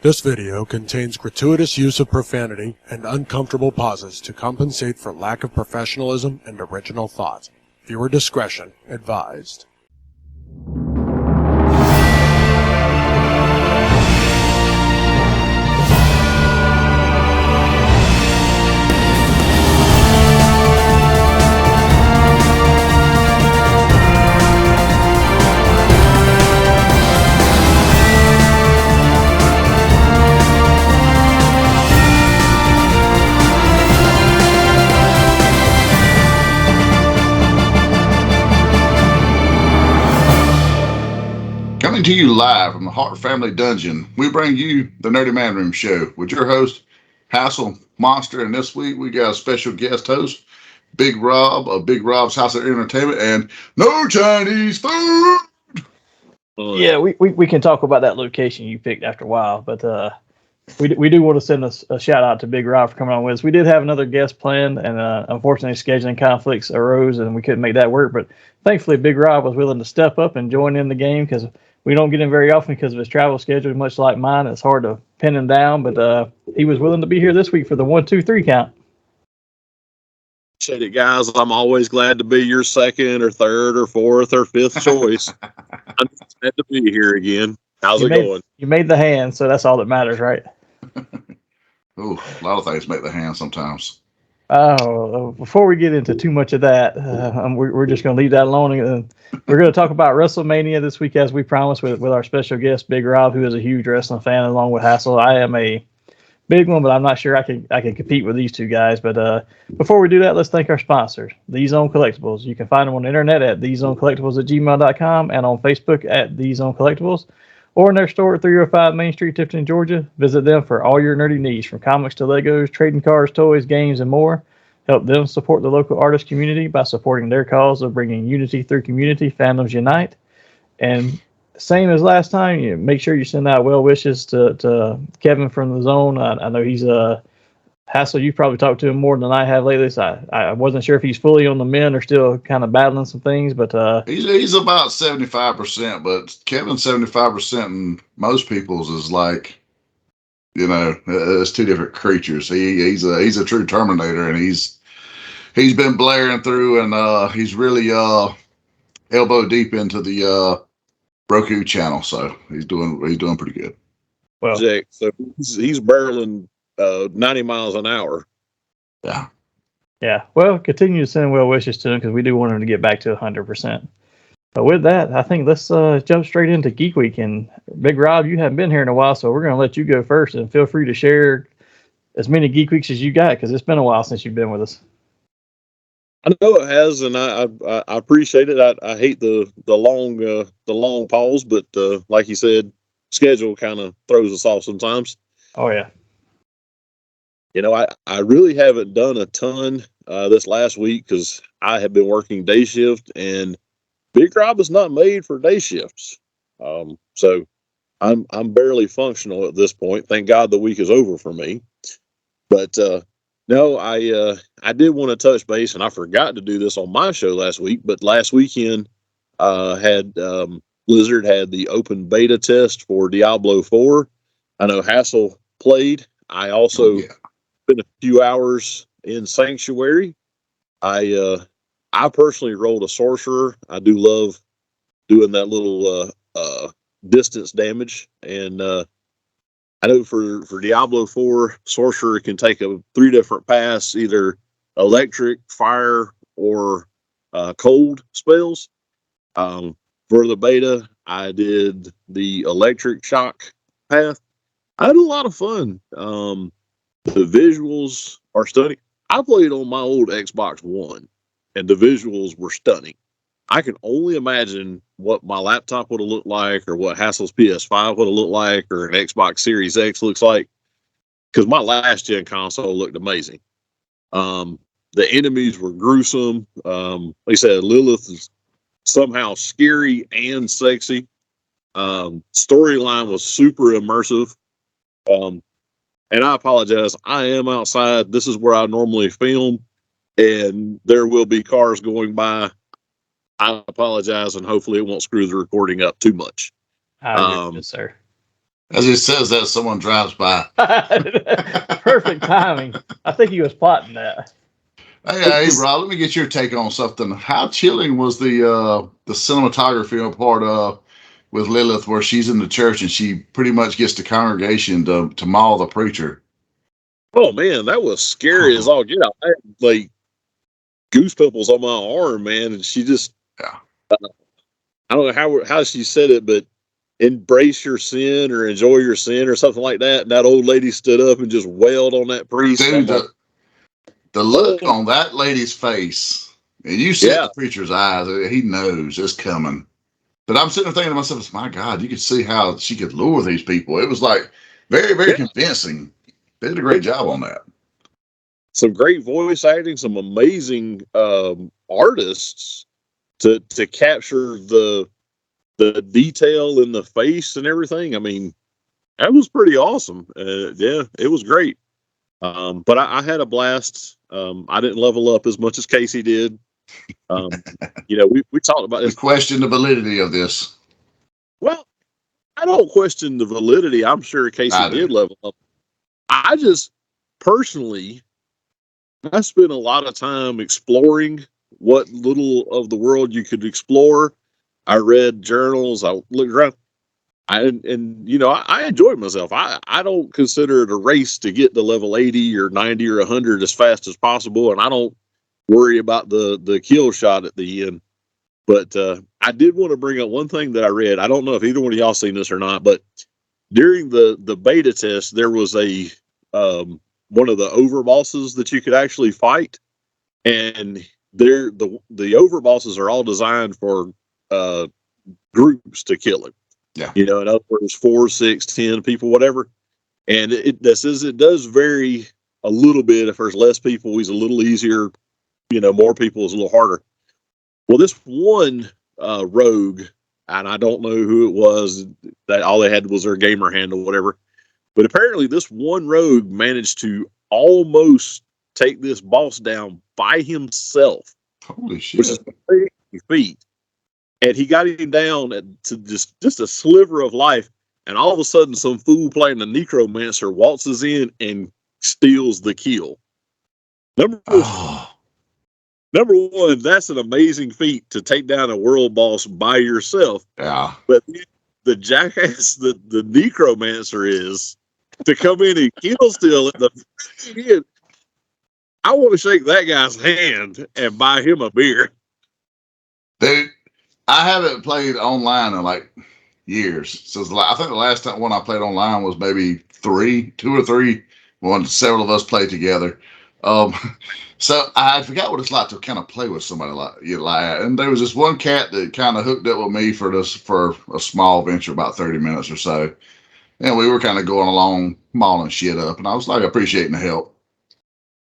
This video contains gratuitous use of profanity and uncomfortable pauses to compensate for lack of professionalism and original thought. Viewer discretion advised. Coming to you live from the Hart Family Dungeon, we bring you the Nerdy Manroom show with your host, Hassel Monster. And this week we got a special guest host, Big Rob of Big Rob's House of Entertainment, and no Chinese food. Yeah, we can talk about that location you picked after a while, but we do want to send a shout out to Big Rob for coming on with us. We did have another guest planned, and unfortunately scheduling conflicts arose and we couldn't make that work. But thankfully, Big Rob was willing to step up and join in the game because we don't get him very often because of his travel schedule, much like mine. It's hard to pin him down, but he was willing to be here this week for the 1, 2, 3 count. Appreciate it, guys. I'm always glad to be your second or third or fourth or fifth choice. I'm glad to be here again. How's it going? You made the hand, so that's all that matters, right? Ooh, a lot of things make the hand sometimes. Before we get into too much of that, we're just going to leave that alone. And we're going to talk about Wrestlemania this week, as we promised, with our special guest, Big Rob, who is a huge wrestling fan, along with Hassel. I am a big one, but I'm not sure I can compete with these two guys. But before we do that, let's thank our sponsors, The Zone Collectibles. You can find them on the internet at thezonecollectibles@gmail.com and on Facebook at The Zone Collectibles, or in their store at 305 Main Street, Tifton, Georgia. Visit them for all your nerdy needs, from comics to Legos, trading cards, toys, games, and more. Help them support the local artist community by supporting their cause of bringing unity through community. Fandoms unite. And same as last time, make sure you send out well wishes to Kevin from the Zone. I know he's Hassel. You've probably talked to him more than I have lately. So I wasn't sure if he's fully on the mend or still kind of battling some things. But he's about 75%, but Kevin's 75% and most people's is like, it's two different creatures. He's a true Terminator, and he's been blaring through, and he's really elbow deep into the Roku channel, so he's doing pretty good. Well, Jake, so he's barreling 90 miles an hour. Yeah. Well, continue to send well wishes to him because we do want him to get back to 100%. But with that, I think let's jump straight into Geek Week. And Big Rob, you haven't been here in a while, so we're going to let you go first, and feel free to share as many Geek Weeks as you got because it's been a while since you've been with us. I know it has, and I appreciate it. I hate the long pause, but like you said, schedule kind of throws us off sometimes. Oh yeah. I really haven't done a ton this last week because I have been working day shift, and Big Rob is not made for day shifts. So I'm barely functional at this point. Thank God the week is over for me. But no, I did want to touch base, and I forgot to do this on my show last week. But last weekend, Blizzard had the open beta test for Diablo 4. I know Hassel played. I also spent a few hours in Sanctuary. I personally rolled a sorcerer. I do love doing that little distance damage, and I know for Diablo 4, sorcerer can take 3 different paths, either electric, fire, or cold spells. For the beta, I did the electric shock path. I had a lot of fun. The visuals are stunning. I played on my old Xbox One, and the visuals were stunning. I can only imagine what my laptop would have looked like, or what Hassel's PS5 would have looked like, or an Xbox Series X looks like, because my last gen console looked amazing. The enemies were gruesome. Like I said, Lilith is somehow scary and sexy. Storyline was super immersive. And I apologize. I am outside. This is where I normally film, and there will be cars going by. I apologize, and hopefully it won't screw the recording up too much. Goodness, sir. As he says that, someone drives by. Perfect timing. I think he was plotting that. Hey, Rob, let me get your take on something. How chilling was the cinematography on part with Lilith, where she's in the church and she pretty much gets the congregation to maul the preacher? Oh man, that was scary as all get out. I had like goose pimples on my arm, man, and she just I don't know how she said it, but embrace your sin or enjoy your sin or something like that. And that old lady stood up and just wailed on that priest. Dude, the look on that lady's face, and you see the preacher's eyes, he knows it's coming. But I'm sitting there thinking to myself, my God, you could see how she could lure these people. It was like very, very convincing. They did a great job on that. Some great voice acting, some amazing artists to capture the detail in the face and everything. I mean, that was pretty awesome. Yeah, it was great. But I had a blast. I didn't level up as much as Casey did. We talked about this. We question the validity of this. Well, I don't question the validity. I'm sure Casey did level up. I just personally, I spent a lot of time exploring what little of the world you could explore. I read journals. I looked around. I enjoyed myself. I don't consider it a race to get to level 80 or 90 or 100 as fast as possible, and I don't worry about the kill shot at the end. But I did want to bring up one thing that I read. I don't know if either one of y'all seen this or not, but during the beta test, there was a one of the overbosses that you could actually fight, and the overbosses are all designed for groups to kill him. Yeah. In other words, 4, 6, 10 people, whatever. And it does vary a little bit. If there's less people, he's a little easier. More people is a little harder. Well, this one rogue, and I don't know who it was, that all they had was their gamer handle, whatever. But apparently this one rogue managed to almost take this boss down by himself. Holy shit. Which is a big feat. And he got him down to just a sliver of life. And all of a sudden, some fool playing the necromancer waltzes in and steals the kill. Number one, that's an amazing feat to take down a world boss by yourself. Yeah. But the jackass the necromancer is to come in and kill steal at the end. I want to shake that guy's hand and buy him a beer. Dude, I haven't played online in like years. So I think the last time one I played online was maybe 2 or 3. Several of us played together. So I forgot what it's like to kind of play with somebody like that. And there was this one cat that kind of hooked up with me for a small venture, about 30 minutes or so. And we were kind of going along, mauling shit up. And I was like appreciating the help.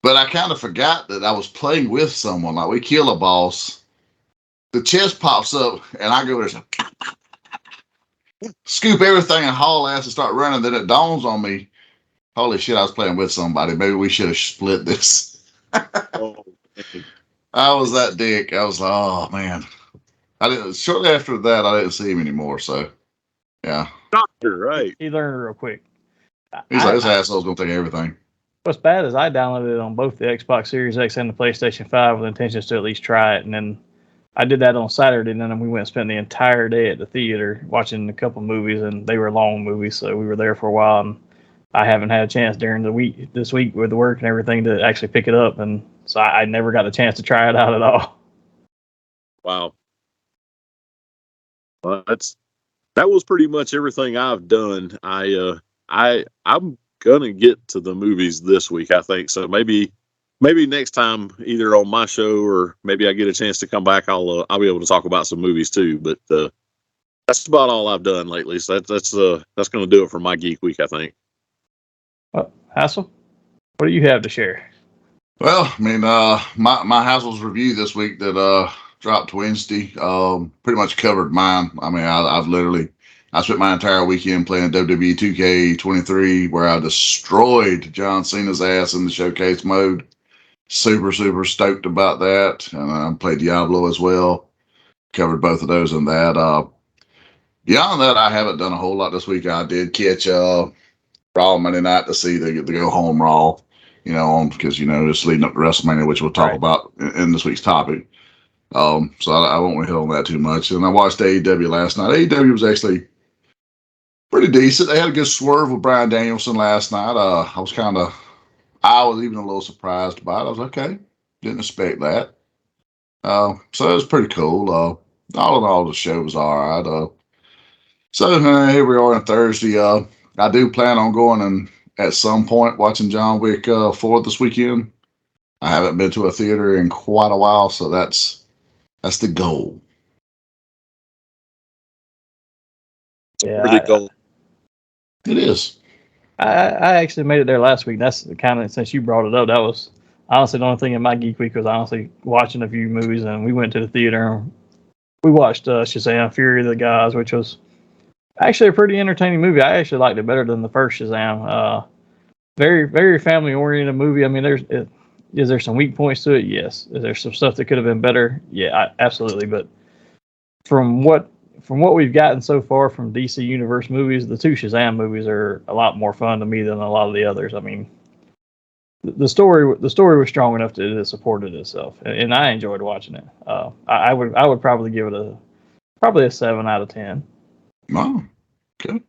But I kind of forgot that I was playing with someone. Like we kill a boss. The chest pops up, and I go there, scoop everything and haul ass and start running. Then it dawns on me, holy shit, I was playing with somebody. Maybe we should have split this. I was that dick. I was like, oh man. Shortly after that, I didn't see him anymore. So, yeah. Doctor, right? He learned real quick. He's like, this asshole's gonna take everything. What's bad is I downloaded it on both the Xbox Series X and the PlayStation 5 with intentions to at least try it, and then I did that on Saturday, and then we went and spent the entire day at the theater watching a couple movies, and they were long movies, so we were there for a while, and I haven't had a chance during this week with the work and everything to actually pick it up, and so I never got the chance to try it out at all. Wow. Well, that was pretty much everything I've done. I'm gonna get to the movies this week, I think. So maybe next time, either on my show or maybe I get a chance to come back, I'll be able to talk about some movies too. But that's about all I've done lately. So that's going to do it for my Geek Week, I think. Well, Hassel, what do you have to share? Well, I mean, my Hassel's review this week that dropped Wednesday pretty much covered mine. I mean, I spent my entire weekend playing WWE 2K23, where I destroyed John Cena's ass in the showcase mode. Super, super stoked about that. And I played Diablo as well. Covered both of those in that. Beyond that, I haven't done a whole lot this week. I did catch Raw Monday night to see the go home Raw, because it's leading up to WrestleMania, which we'll talk about in this week's topic. So I won't really hit on that too much. And I watched AEW last night. AEW was actually pretty decent. They had a good swerve with Bryan Danielson last night. I was even a little surprised by it. I was like, okay, didn't expect that. So it was pretty cool. All in all, the show was all right. So here we are on Thursday. I do plan on going and at some point watching John Wick 4 this weekend. I haven't been to a theater in quite a while, so that's the goal. Yeah, Pretty cool. It is. I actually made it there last week. That's kind of, since you brought it up, that was honestly the only thing in my geek week was honestly watching a few movies, and we went to the theater. And we watched Shazam: Fury of the Gods, which was actually a pretty entertaining movie. I actually liked it better than the first Shazam. Very, very family oriented movie. I mean, is there some weak points to it? Yes. Is there some stuff that could have been better? Yeah, absolutely. But from what we've gotten so far from DC Universe movies, the two Shazam movies are a lot more fun to me than a lot of the others. I mean, the story was strong enough that it supported itself, and I enjoyed watching it. I would probably give it probably a 7 out of 10. Oh, okay.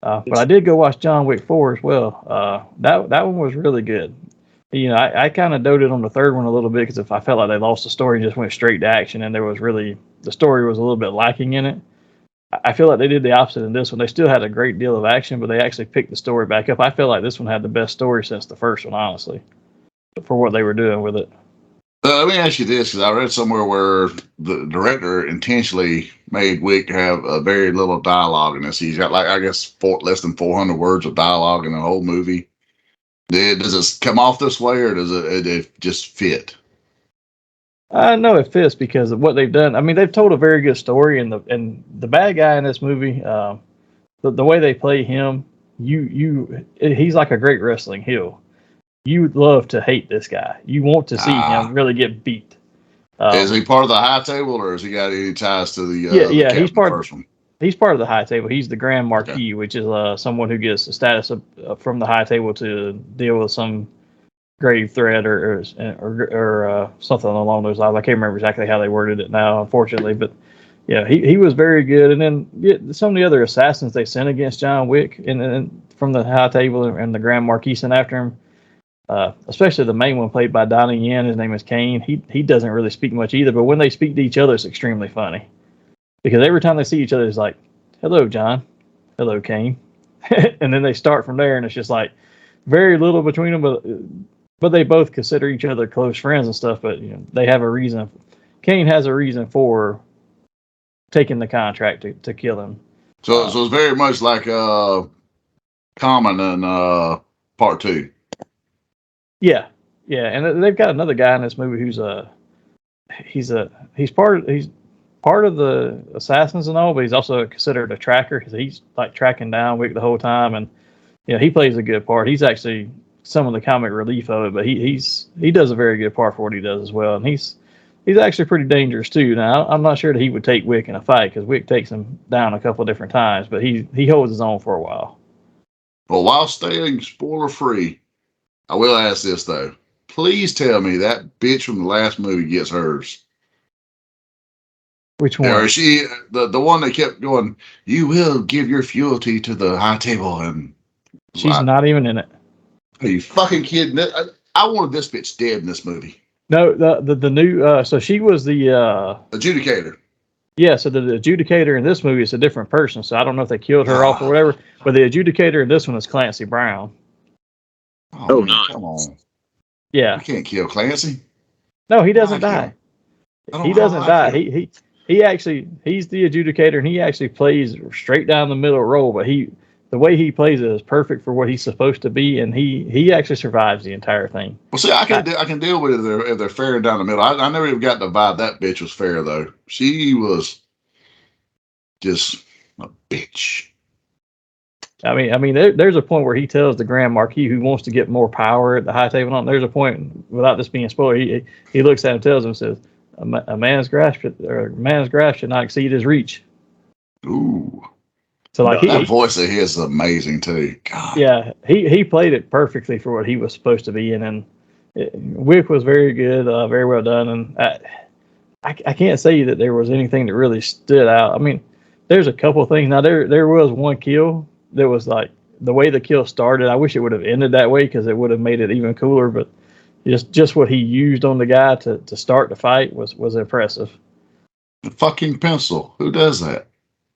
But I did go watch John Wick 4 as well. That one was really good. I kind of doted on the third one a little bit because if I felt like they lost the story and just went straight to action, and the story was a little bit lacking in it. I feel like they did the opposite in this one. They still had a great deal of action, but they actually picked the story back up. I feel like this one had the best story since the first one, honestly, for what they were doing with it. Let me ask you this, because I read somewhere where the director intentionally made Wick have a very little dialogue in this. He's got, like, I guess, less than 400 words of dialogue in the whole movie. Does it come off this way, or does it just fit? I know it fits because of what they've done. I mean, they've told a very good story, and the bad guy in this movie, the way they play him, he's like a great wrestling heel. You would love to hate this guy. You want to see him really get beat. Is he part of the high table, or has he got any ties to the yeah, he's part first one? He's part of the high table. He's the Grand Marquis, which is someone who gets the status from the high table to deal with some grave threat or something along those lines. I can't remember exactly how they worded it now, unfortunately, but yeah, he was very good. And then some of the other assassins they sent against John Wick and from the high table and the Grand Marquis sent after him, especially the main one played by Donnie Yen. His name is Kane. He doesn't really speak much either, but when they speak to each other, it's extremely funny because every time they see each other, it's like, "Hello, John. Hello, Kane," and then they start from there, and it's just like very little between them, but they both consider each other close friends and stuff. But they have a reason. Kane has a reason for taking the contract to kill him. So it's very much like Common in part 2. Yeah, and they've got another guy in this movie who's he's part of the assassins and all, but he's also considered a tracker because he's like tracking down Wick the whole time, and he plays a good part. He's actually some of the comic relief of it, but he does a very good part for what he does as well, and he's actually pretty dangerous too. Now I'm not sure that he would take Wick in a fight because Wick takes him down a couple of different times, but he holds his own for a while. Well, while staying spoiler free, I will ask this though. Please tell me that bitch from the last movie gets hers. Which one? Or is she the one that kept going, "You will give your fealty to the high table," and she's not even in it. Are you fucking kidding? I wanted this bitch dead in this movie. No, the new so she was the adjudicator. Yeah, so the adjudicator in this movie is a different person. So I don't know if they killed her off or whatever. But the adjudicator in this one is Clancy Brown. Oh, no! Come on. Yeah, you can't kill Clancy. No, he doesn't die. He doesn't die. He actually he's the adjudicator, and he actually plays straight down the middle role. But the way he plays it is perfect for what he's supposed to be, and he actually survives the entire thing. Well, see, I can deal with it if they're fair down the middle. I never even got the vibe that bitch was fair though. She was just a bitch. I mean, there's a point where he tells the Grand Marquis who wants to get more power at the high table. There's a point, without this being spoiled, he looks at him and tells him, says, "A man's grasp should not exceed his reach." Ooh. So like That he voice of his is amazing too. God. yeah, he played it perfectly for what he was supposed to be in, and Wick was very good, very well done, and I can't say that there was anything that really stood out. I mean, there's a couple things. Now there was one kill that was like the way the kill started. I wish it would have ended that way because it would have made it even cooler. But just what he used on the guy to start the fight was impressive. The fucking pencil. Who does that?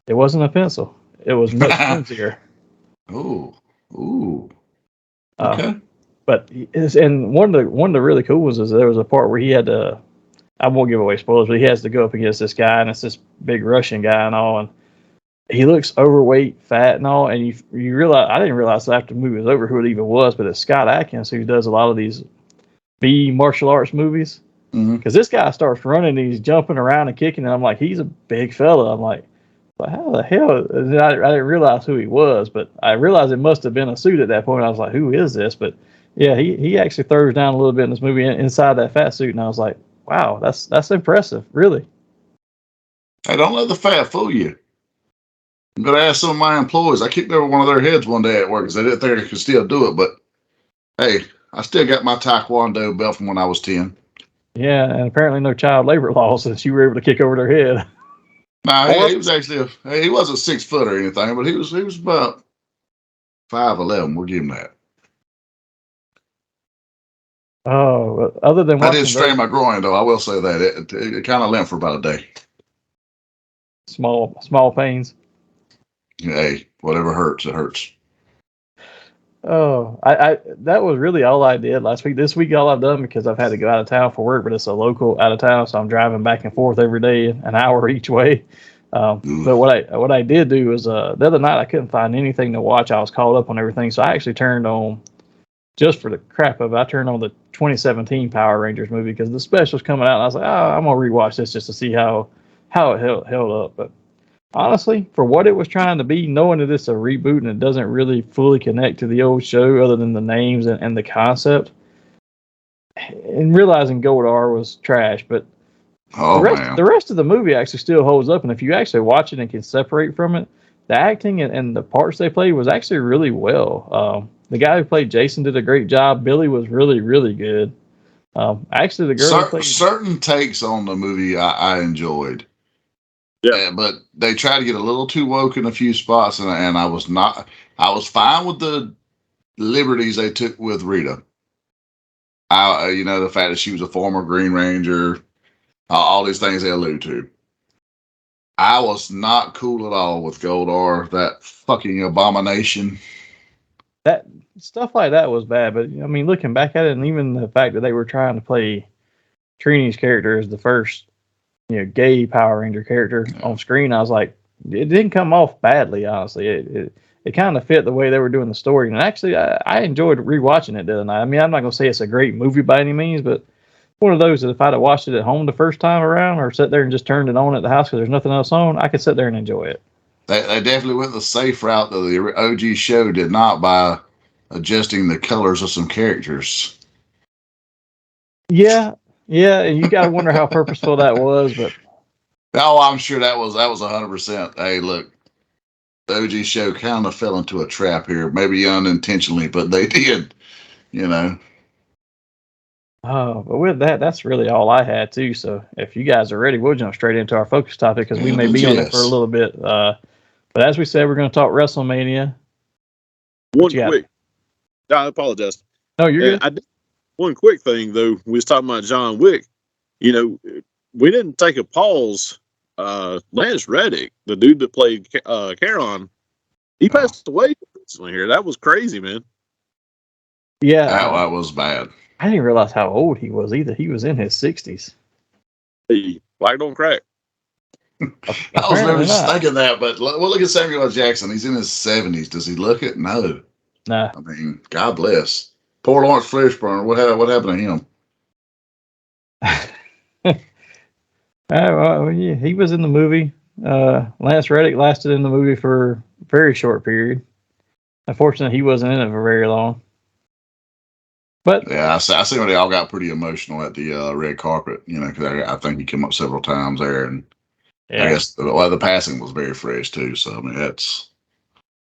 It wasn't a pencil. It was much flimsier. Ooh. Ooh. Uh, Okay. but and one of the really cool ones is there was a part where he had to. I won't give away spoilers, but he has to go up against this guy, and it's this big Russian guy and all, and he looks overweight, fat, and all. And you realize I didn't realize after the movie was over who it even was, but it's Scott Adkins who does a lot of these B martial arts movies. Because this guy starts running and he's jumping around and kicking, and I'm like, he's a big fella. I'm like, how the hell? I didn't realize who he was, but I realized it must have been a suit at that point. I was like, who is this? But yeah, he actually throws down a little bit in this movie inside that fat suit, and I was like, wow, that's impressive, really. Hey, don't let the fat fool you. I'm gonna ask some of my employees. I kicked over one of their heads one day at work because they didn't think I could still do it. But hey, I still got my Taekwondo belt from when I was 10. Yeah, and apparently no child labor laws since you were able to kick over their head. Nah, he was actually he wasn't 6 foot or anything, but he was about 5'11". We'll give him that. Oh, other than I did watching strain my groin though. I will say that it kind of limped for about a day. small pains. Hey, whatever hurts, it hurts. Oh, I that was really all I did last week. This week, all I've done because I've had to go out of town for work, but it's a local out of town, so I'm driving back and forth every day, an hour each way. But what I did do was the other night I couldn't find anything to watch. I was caught up on everything, so I actually turned on just for the crap of it. I turned on the 2017 Power Rangers movie because the special's coming out, and I was like, oh, I'm gonna rewatch this just to see how it held up. But honestly, for what it was trying to be, knowing that it's a reboot and it doesn't really fully connect to the old show other than the names and the concept, and realizing Goldar was trash, but the rest of the movie actually still holds up. And if you actually watch it and can separate from it, the acting and the parts they played was actually really well. The guy who played Jason did a great job. Billy was really, really good. Actually, the girl who played certain takes on the movie I enjoyed. Yeah, but they tried to get a little too woke in a few spots, and I was not. I was fine with the liberties they took with Rita. The fact that she was a former Green Ranger, all these things they allude to. I was not cool at all with Goldar, that fucking abomination. that stuff like that was bad. But I mean, looking back at it, and even the fact that they were trying to play Trini's character as the first, gay Power Ranger character on screen, I was like, it didn't come off badly. Honestly, it kind of fit the way they were doing the story, and actually, I enjoyed rewatching it the other night. I mean, I'm not gonna say it's a great movie by any means, but one of those that if I'd have watched it at home the first time around, or sat there and just turned it on at the house because there's nothing else on, I could sit there and enjoy it. They definitely went the safe route that the OG show did not by adjusting the colors of some characters. Yeah, and you got to wonder how purposeful that was, but I'm sure that was 100%. Hey, look, the OG show kind of fell into a trap here, maybe unintentionally, but they did. Oh, but with that, that's really all I had too. So if you guys are ready, we'll jump straight into our focus topic because we may be on it for a little bit. But as we said, we're going to talk WrestleMania. I apologize. No, you're good. One quick thing though, we was talking about John Wick. We didn't take a pause. Lance Reddick, the dude that played Charon, he passed away recently here. That was crazy, man. Yeah, that was bad. I didn't realize how old he was either. He was in his 60s. Hey, black don't crack. I was never just thinking that, but look at Samuel L. Jackson. He's in his 70s. Does he look it? No. Nah. I mean, God bless. Poor Lawrence Fishburne. What happened to him? Well, yeah, he was in the movie. Lance Reddick lasted in the movie for a very short period. Unfortunately, he wasn't in it for very long. But yeah, I see when they all got pretty emotional at the red carpet, because I think he came up several times there, and I guess the passing was very fresh too. So I mean, that's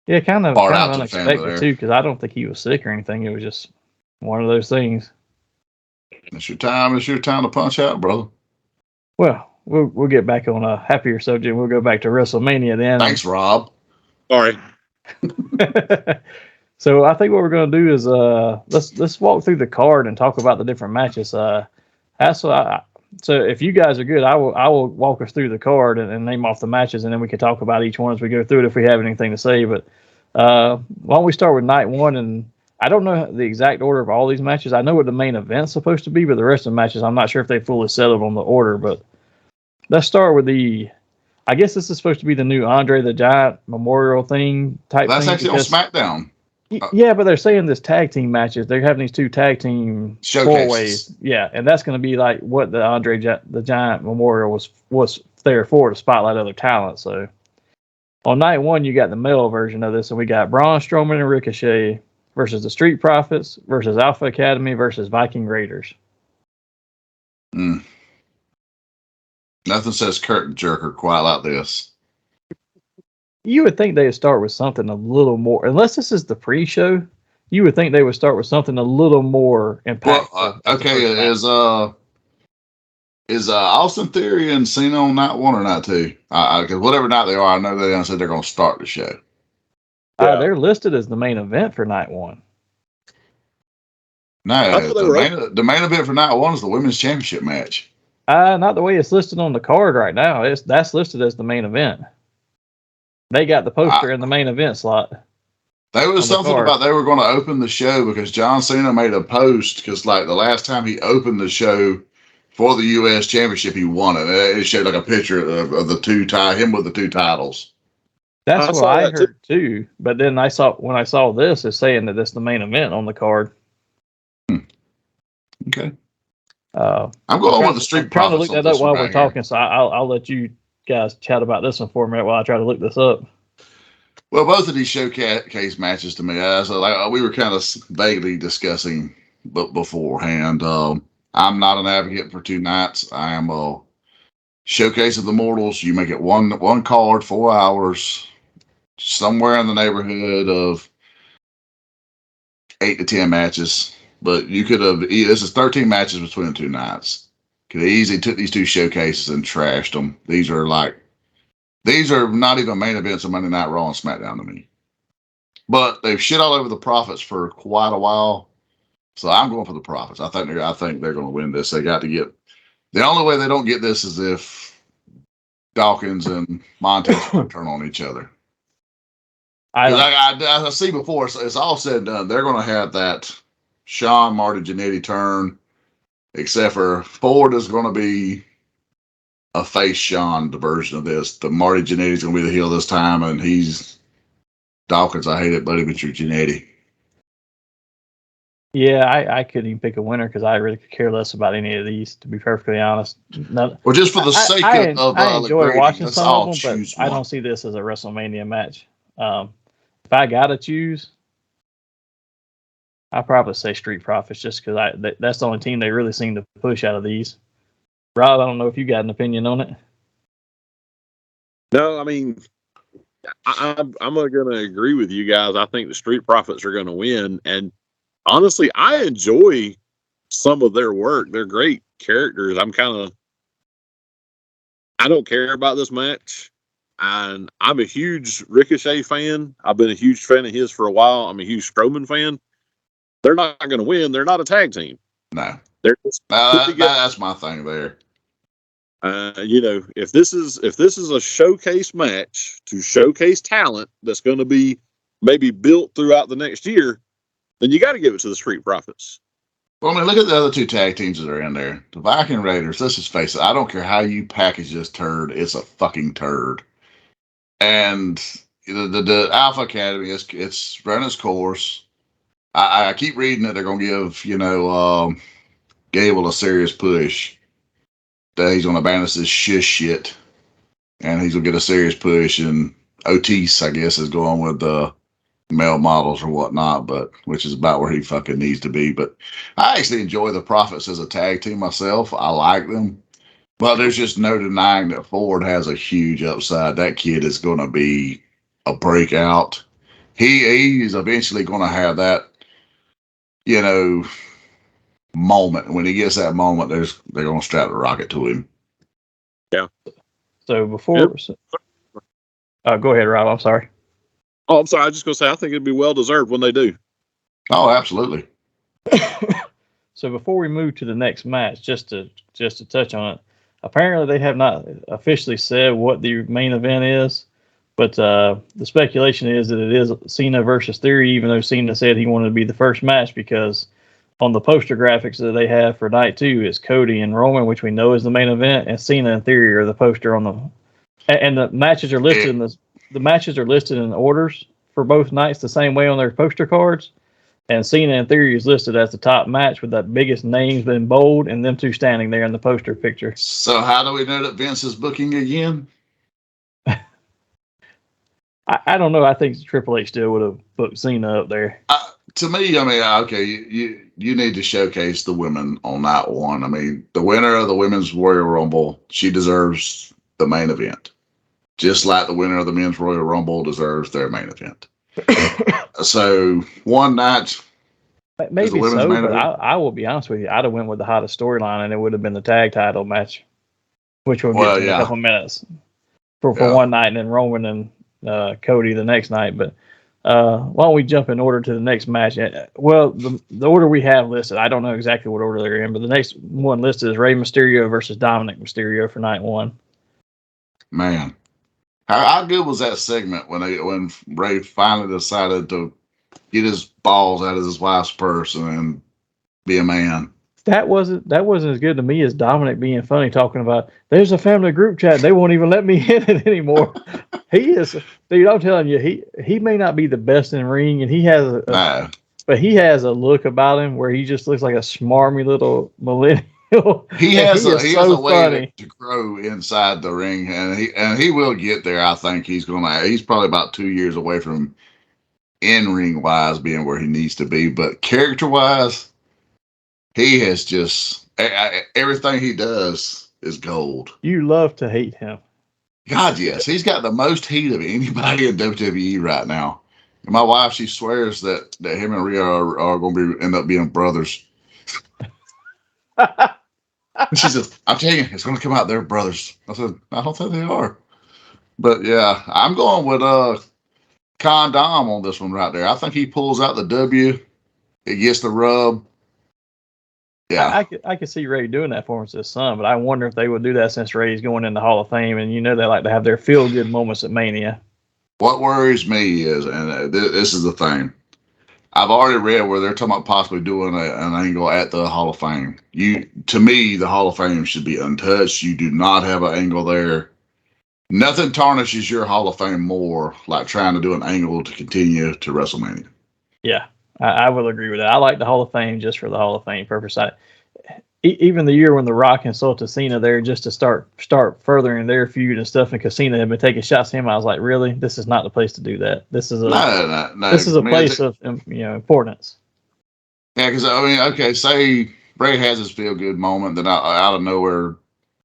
kind of unexpected there. too, because I don't think he was sick or anything. It was just one of those things. It's your time. It's your time to punch out, brother. Well, we'll get back on a happier subject. We'll go back to WrestleMania then. Thanks, Rob. Sorry. So I think what we're going to do is let's walk through the card and talk about the different matches. Hassel, so if you guys are good, I will walk us through the card and name off the matches, and then we can talk about each one as we go through it if we have anything to say. But why don't we start with night one? And I don't know the exact order of all these matches. I know what the main event's supposed to be, but the rest of the matches, I'm not sure if they fully settled on the order. But let's start with I guess this is supposed to be the new Andre the Giant Memorial thing type. That's actually on SmackDown. Yeah, but they're saying this tag team matches. They're having these two tag team four-ways. Yeah, and that's going to be like what the Andre the Giant Memorial was there for, to spotlight other talent. So on night one, you got the male version of this, and we got Braun Strowman and Ricochet versus the Street Profits versus Alpha Academy versus Viking Raiders. Nothing says curtain jerker quite like this. You would think they would start with something a little more, unless this is the pre-show. You would think they would start with something a little more impactful. Well, okay, is Austin Theory and Cena on night one or night two? Because whatever night they are, I know they said they're going to start the show. They're listed as the main event for night one. No, the main event for night one is the women's championship match. Not the way it's listed on the card right now. That's listed as the main event. They got the poster in the main event slot. There was something about they were going to open the show because John Cena made a post because like the last time he opened the show for the U.S. Championship, he won it. It showed like a picture of the him with the two titles. That's what I heard too. But then when I saw this, it's saying that this is the main event on the card. Okay. I'm going with the Street Profits. I'm trying to look that up while we're talking, so I'll let you guys chat about this one for a minute while I try to look this up. Well, both of these showcase matches to me, we were kind of vaguely discussing beforehand. I'm not an advocate for two nights. I am a showcase of the mortals. You make it one card, 4 hours, somewhere in the neighborhood of 8 to 10 matches. But you could have. This is 13 matches between the two nights. Could have easily took these two showcases and trashed them. These are not even main events of Monday Night Raw and SmackDown to me. But they've shit all over the Profits for quite a while, so I'm going for the Profits. I think they're going to win this. They got to get. The only way they don't get this is if Dawkins and Montez turn on each other. I see before it's all said and done. They're going to have that Sean Marty Jannetty turn. Except for Ford is going to be a face Sean, the version of this. The Marty Jannetty's going to be the heel this time, and he's Dawkins. I hate it, buddy, but you're Jannetty. Yeah, I couldn't even pick a winner because I really could care less about any of these, to be perfectly honest. Well, just for the sake of I enjoy watching some of them, but one. I don't see this as a WrestleMania match. If I got to choose, I'd probably say Street Profits just because that's the only team they really seem to push out of these. Rob, I don't know if you got an opinion on it. No, I mean, I'm going to agree with you guys. I think the Street Profits are going to win. And honestly, I enjoy some of their work. They're great characters. I don't care about this match. And I'm a huge Ricochet fan. I've been a huge fan of his for a while. I'm a huge Strowman fan. They're not going to win. They're not a tag team. No. They're just that's my thing there. If this is a showcase match to showcase talent that's going to be maybe built throughout the next year, then you got to give it to the Street Profits. Well, I mean, look at the other two tag teams that are in there. The Viking Raiders, let's just face it. I don't care how you package this turd. It's a fucking turd. And the Alpha Academy, it's run its course. I keep reading that they're going to give, Gable a serious push. That he's going to banish this shit. And he's going to get a serious push. And Otis, I guess, is going with the male models or whatnot, which is about where he fucking needs to be. But I actually enjoy the Profits as a tag team myself. I like them. But there's just no denying that Ford has a huge upside. That kid is going to be a breakout. He's eventually going to have that, you know, moment. When he gets that moment, they're going to strap the rocket to him. Yeah. So before, go ahead, Rob. I'm sorry. Oh, I'm sorry. I was just going to say, I think it'd be well deserved when they do. Oh, absolutely. So before we move to the next match, just to touch on it, apparently they have not officially said what the main event is, but the speculation is that it is Cena versus Theory, even though Cena said he wanted to be the first match, because on the poster graphics that they have for night 2 is Cody and Roman, which we know is the main event, and Cena and Theory are the poster on the, and the matches are listed in the matches are listed in orders for both nights the same way on their poster cards. And Cena and Theory is listed as the top match with the biggest names in bold, and them two standing there in the poster picture. So how do we know that Vince is booking again? I don't know. I think Triple H still would have booked Cena up there. To me, I mean, okay, you need to showcase the women on night 1. I mean, the winner of the Women's Royal Rumble, she deserves the main event. Just like the winner of the Men's Royal Rumble deserves their main event. So one night, maybe so, but I will be honest with you. I'd have went with the hottest storyline, and it would have been the tag title match, which we'll get to in a couple minutes for one night, and then Roman and Cody the next night. But why don't we jump in order to the next match? Well, the order we have listed, I don't know exactly what order they're in, but the next one listed is Rey Mysterio versus Dominic Mysterio for night 1. Man. How good was that segment when Ray finally decided to get his balls out of his wife's purse and be a man? That wasn't as good to me as Dominic being funny, talking about there's a family group chat. They won't even let me in it anymore. He is, dude. I'm telling you, he may not be the best in the ring, and he has but he has a look about him where he just looks like a smarmy little millennial. He has a way to grow inside the ring, and he will get there. I think he's probably about 2 years away from in ring wise being where he needs to be, but character wise, he has just everything he does is gold. You love to hate him. God, yes, he's got the most heat of anybody in WWE right now. And my wife, she swears that him and Rhea are going to end up being brothers. She says, I'm telling you, it's going to come out they're brothers. I said, I don't think they are. But yeah, I'm going with Condom on this one right there. I think he pulls out the W. It gets the rub. Yeah. I could see Ray doing that for his son, but I wonder if they would do that since Ray's going in the Hall of Fame, and you know they like to have their feel-good moments at Mania. What worries me is, and this is the thing, I've already read where they're talking about possibly doing an angle at the Hall of Fame. To me, the Hall of Fame should be untouched. You do not have an angle there. Nothing tarnishes your Hall of Fame more like trying to do an angle to continue to WrestleMania. Yeah, I will agree with that. I like the Hall of Fame just for the Hall of Fame purpose. Even the year when The Rock insulted Cena there just to start furthering their feud and stuff, and Cena had been taking shots at him, I was like, really? This is not the place to do that. This is a place of importance. Yeah, because I mean, okay, say Bray has his feel good moment, then out of nowhere,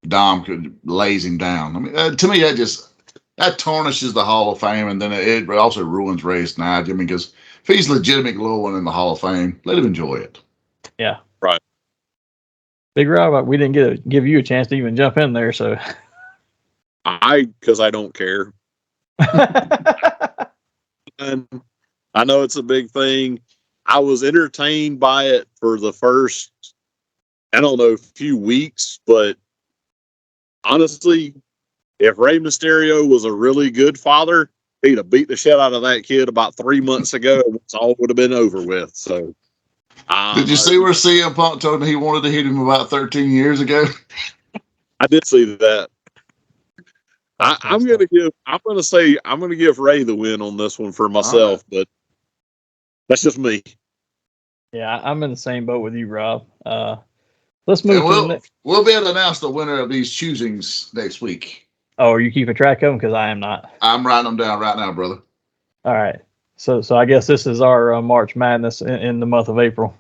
Dom could lays him down. I mean, to me, that tarnishes the Hall of Fame, and then it also ruins Ray's night. I mean, because if he's legitimate glowing in the Hall of Fame, let him enjoy it. Yeah, right. Big Rob, we didn't give you a chance to even jump in there, so because I don't care. And I know it's a big thing. I was entertained by it for the first, few weeks, but honestly, if Rey Mysterio was a really good father, he'd have beat the shit out of that kid about 3 months ago. It's all would have been over with. So, did you see where CM Punk told him he wanted to hit him about 13 years ago? I did see that. I'm gonna give Ray the win on this one for myself, but that's just me. Yeah, I'm in the same boat with you, Rob. Let's move to the next. We'll be able to announce the winner of these choosings next week. Oh, are you keeping track of them? Because I am not. I'm writing them down right now, brother. All right. So I guess this is our March Madness in the month of April.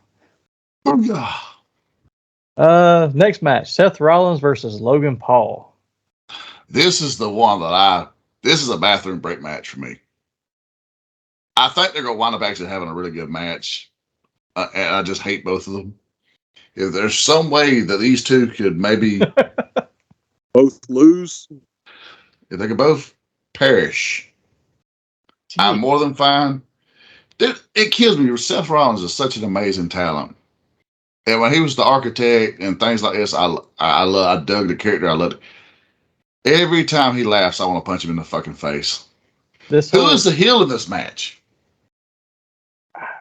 Next match: Seth Rollins versus Logan Paul. This is the one that this is a bathroom break match for me. I think they're going to wind up actually having a really good match. And I just hate both of them. If there's some way that these two could maybe both lose, if they could both perish, I'm more than fine. It kills me. Seth Rollins is such an amazing talent. And when he was the architect and things like this, I dug the character. I loved it. Every time he laughs, I want to punch him in the fucking face. Who is the heel in this match?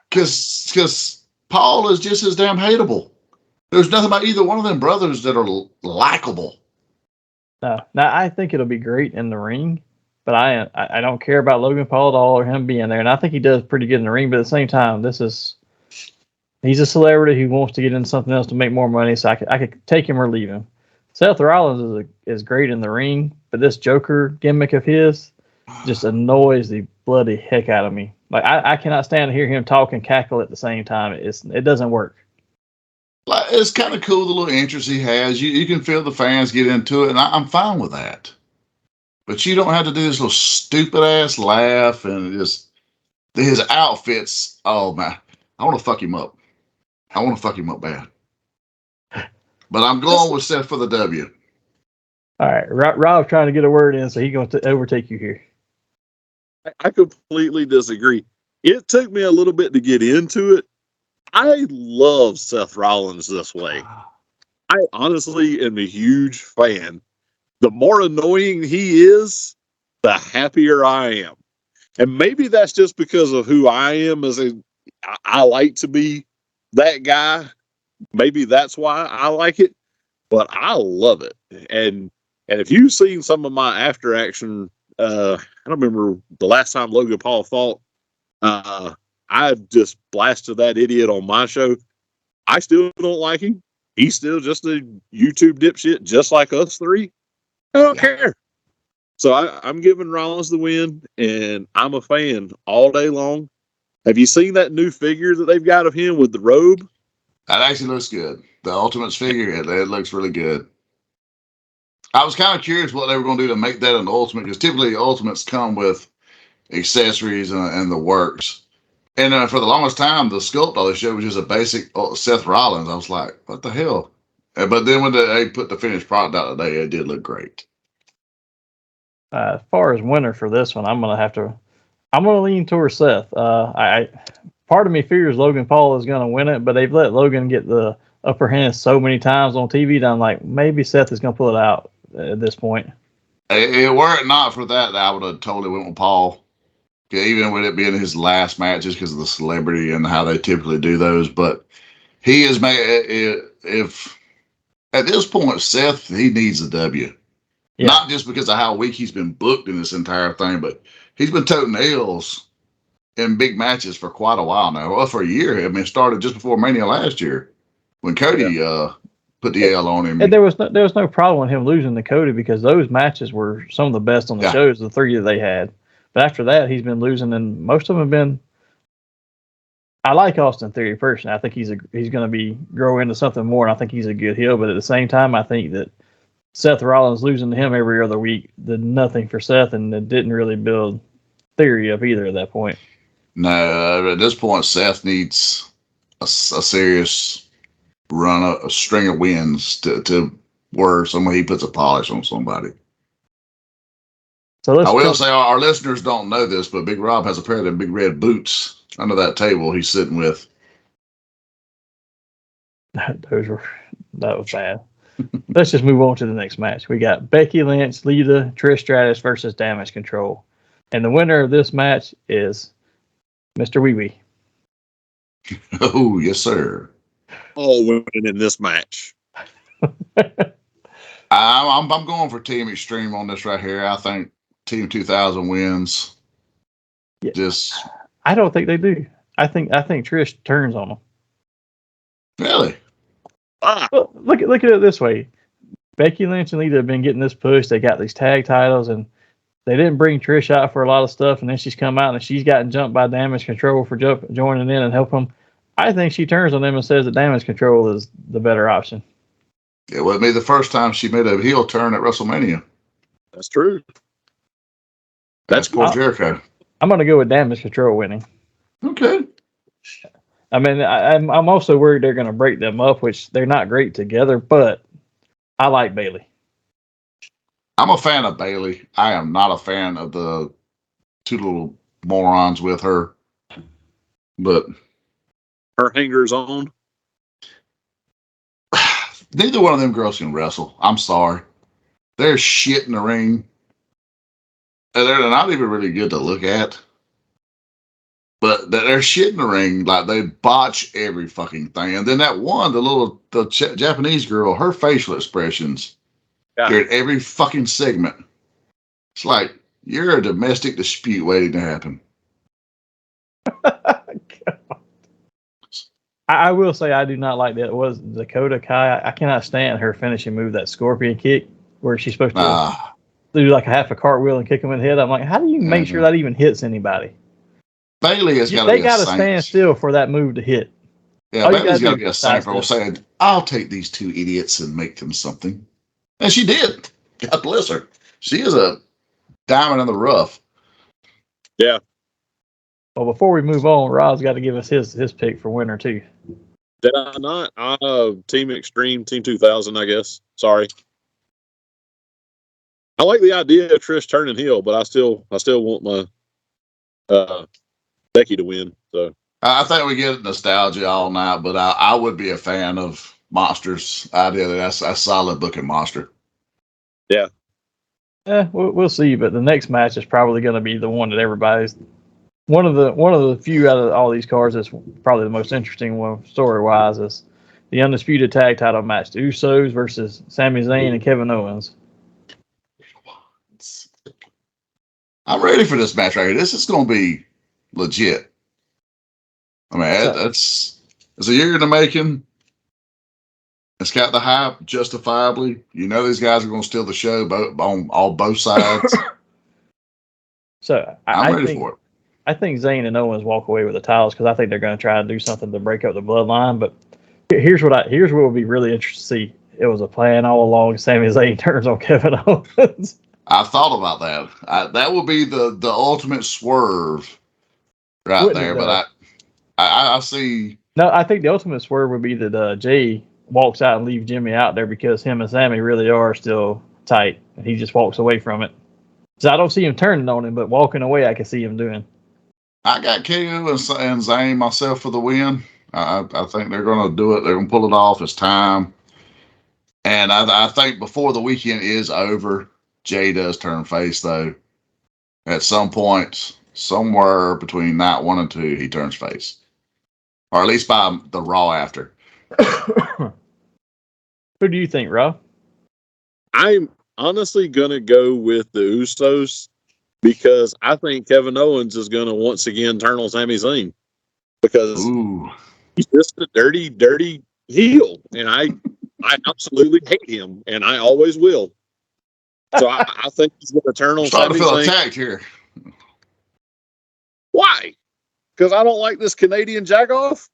Because Paul is just as damn hateable. There's nothing about either one of them brothers that are likable. No, now I think it'll be great in the ring, but I don't care about Logan Paul at all or him being there. And I think he does pretty good in the ring, but at the same time, he's a celebrity who wants to get into something else to make more money, so I could take him or leave him. Seth Rollins is great in the ring, but this Joker gimmick of his just annoys the bloody heck out of me. Like I cannot stand to hear him talk and cackle at the same time. It doesn't work. It's kind of cool, the little interest he has. You can feel the fans get into it, and I'm fine with that. But you don't have to do this little stupid ass laugh and just his outfits. Oh man, I want to fuck him up. I want to fuck him up bad. But I'm going with Seth for the W. All right, Rob's trying to get a word in, so he's going to overtake you here. I completely disagree. It took me a little bit to get into it. I love Seth Rollins this way. I honestly am a huge fan. The more annoying he is, the happier I am. And maybe that's just because of who I am. I like to be that guy. Maybe that's why I like it. But I love it. And if you've seen some of my after action, I don't remember the last time Logan Paul fought. I just blasted that idiot on my show. I still don't like him. He's still just a YouTube dipshit, just like us three. I don't care. So I'm giving Rollins the win, and I'm a fan all day long. Have you seen that new figure that they've got of him with the robe? That actually looks good. The Ultimates figure, it looks really good. I was kind of curious what they were going to do to make that an Ultimate, because typically Ultimates come with accessories and the works. And for the longest time, the sculpt on the show was just a basic Seth Rollins. I was like, what the hell? But then when they put the finished product out today, it did look great. As far as winner for this one, I'm gonna lean towards Seth. Part of me fears Logan Paul is gonna win it, but they've let Logan get the upper hand so many times on TV that I'm like, maybe Seth is gonna pull it out at this point. Were it not for that, I would have totally went with Paul. Even with it being his last match, just because of the celebrity and how they typically do those. But he is if at this point, Seth, he needs a W. Yeah. Not just because of how weak he's been booked in this entire thing, but he's been toting L's in big matches for quite a while now. Well, for a year. I mean, it started just before Mania last year when Cody put the L on him. And there was no problem with him losing to Cody because those matches were some of the best on the shows, the three that they had. But after that, he's been losing, and most of them have been. I like Austin Theory personally. I think he's going to grow into something more, and I think he's a good heel. But at the same time, I think that Seth Rollins losing to him every other week did nothing for Seth, and it didn't really build Theory up either at that point. No, at this point, Seth needs a serious run, a string of wins to where he puts a polish on somebody. So I will say our listeners don't know this, but Big Rob has a pair of them big red boots under that table he's sitting with. That was bad. Let's just move on to the next match. We got Becky Lynch, Lita, Trish Stratus versus Damage Control. And the winner of this match is Mr. Wee Wee. Oh, yes, sir. All women in this match. I'm going for Team Extreme on this right here. I think Team 2000 wins. Yeah. I don't think they do. I think Trish turns on them. Really? Well, look at it this way. Becky Lynch and Lita have been getting this push. They got these tag titles, and they didn't bring Trish out for a lot of stuff, and then she's come out and she's gotten jumped by Damage Control for joining in and helping them. I think she turns on them and says that Damage Control is the better option. It wouldn't be the first time she made a heel turn at WrestleMania. That's true. That's Chris Jericho. I'm going to go with Damage Control winning. Okay. I mean, I'm also worried they're going to break them up, which they're not great together, but I like Bayley. I'm a fan of Bayley. I am not a fan of the two little morons with her. But her hangers on. Neither one of them girls can wrestle. I'm sorry. They're shit in the ring. And they're not even really good to look at. But they're shit in the ring. Like, they botch every fucking thing. And then that one, the Japanese girl, her facial expressions. Yeah. They're at every fucking segment. It's like, you're a domestic dispute waiting to happen. I will say I do not like that. It was Dakota Kai. I cannot stand her finishing move, that scorpion kick, where she's supposed to do like a half a cartwheel and kick him in the head. I'm like, how do you make sure that even hits anybody? Bayley has got to be They got to stand still for that move to hit. Yeah, Bayley's got to be a saint for saying, I'll take these two idiots and make them something. And she did. God bless her. She is a diamond in the rough. Yeah. Well, before we move on, Rob's got to give us his pick for winner too. Did I not? Team Extreme, Team 2000, I guess. Sorry. I like the idea of Trish turning heel, but I still want my Becky to win. So I think we get nostalgia all night, but I would be a fan of Monster's idea. That's a solid booking Monster. Yeah. We'll see, but the next match is probably going to be the one that everybody's one of the few out of all these cards that's probably the most interesting one story wise is the undisputed tag title match: the Usos versus Sami Zayn and Kevin Owens. I'm ready for this match right here. This is going to be legit. I mean, it's a year in the making. It's got the hype, justifiably. You know these guys are going to steal the show on both sides. So I'm ready for it. I think Zayn and Owens walk away with the titles because I think they're going to try and do something to break up the bloodline. But here's what will be really interesting to see. It was a plan all along. Sami Zayn turns on Kevin Owens. I thought about that. That would be the ultimate swerve right Wouldn't there. But I see. No, I think the ultimate swerve would be that Jay walks out and leaves Jimmy out there because him and Sammy really are still tight, and he just walks away from it. So I don't see him turning on him, but walking away, I can see him doing. I got KO and Zayn myself for the win. I think they're going to do it. They're going to pull it off. It's time. And I think before the weekend is over, Jay does turn face, though. At some point, somewhere between night 1 and 2, he turns face. Or at least by the Raw after. Who do you think, Rob? I'm honestly going to go with the Usos because I think Kevin Owens is going to once again turn on Sami Zayn because he's just a dirty, dirty heel. And I absolutely hate him, and I always will. So I think he's going to turn on Sami Zayn. Starting to feel attacked here. Why? Because I don't like this Canadian jack-off?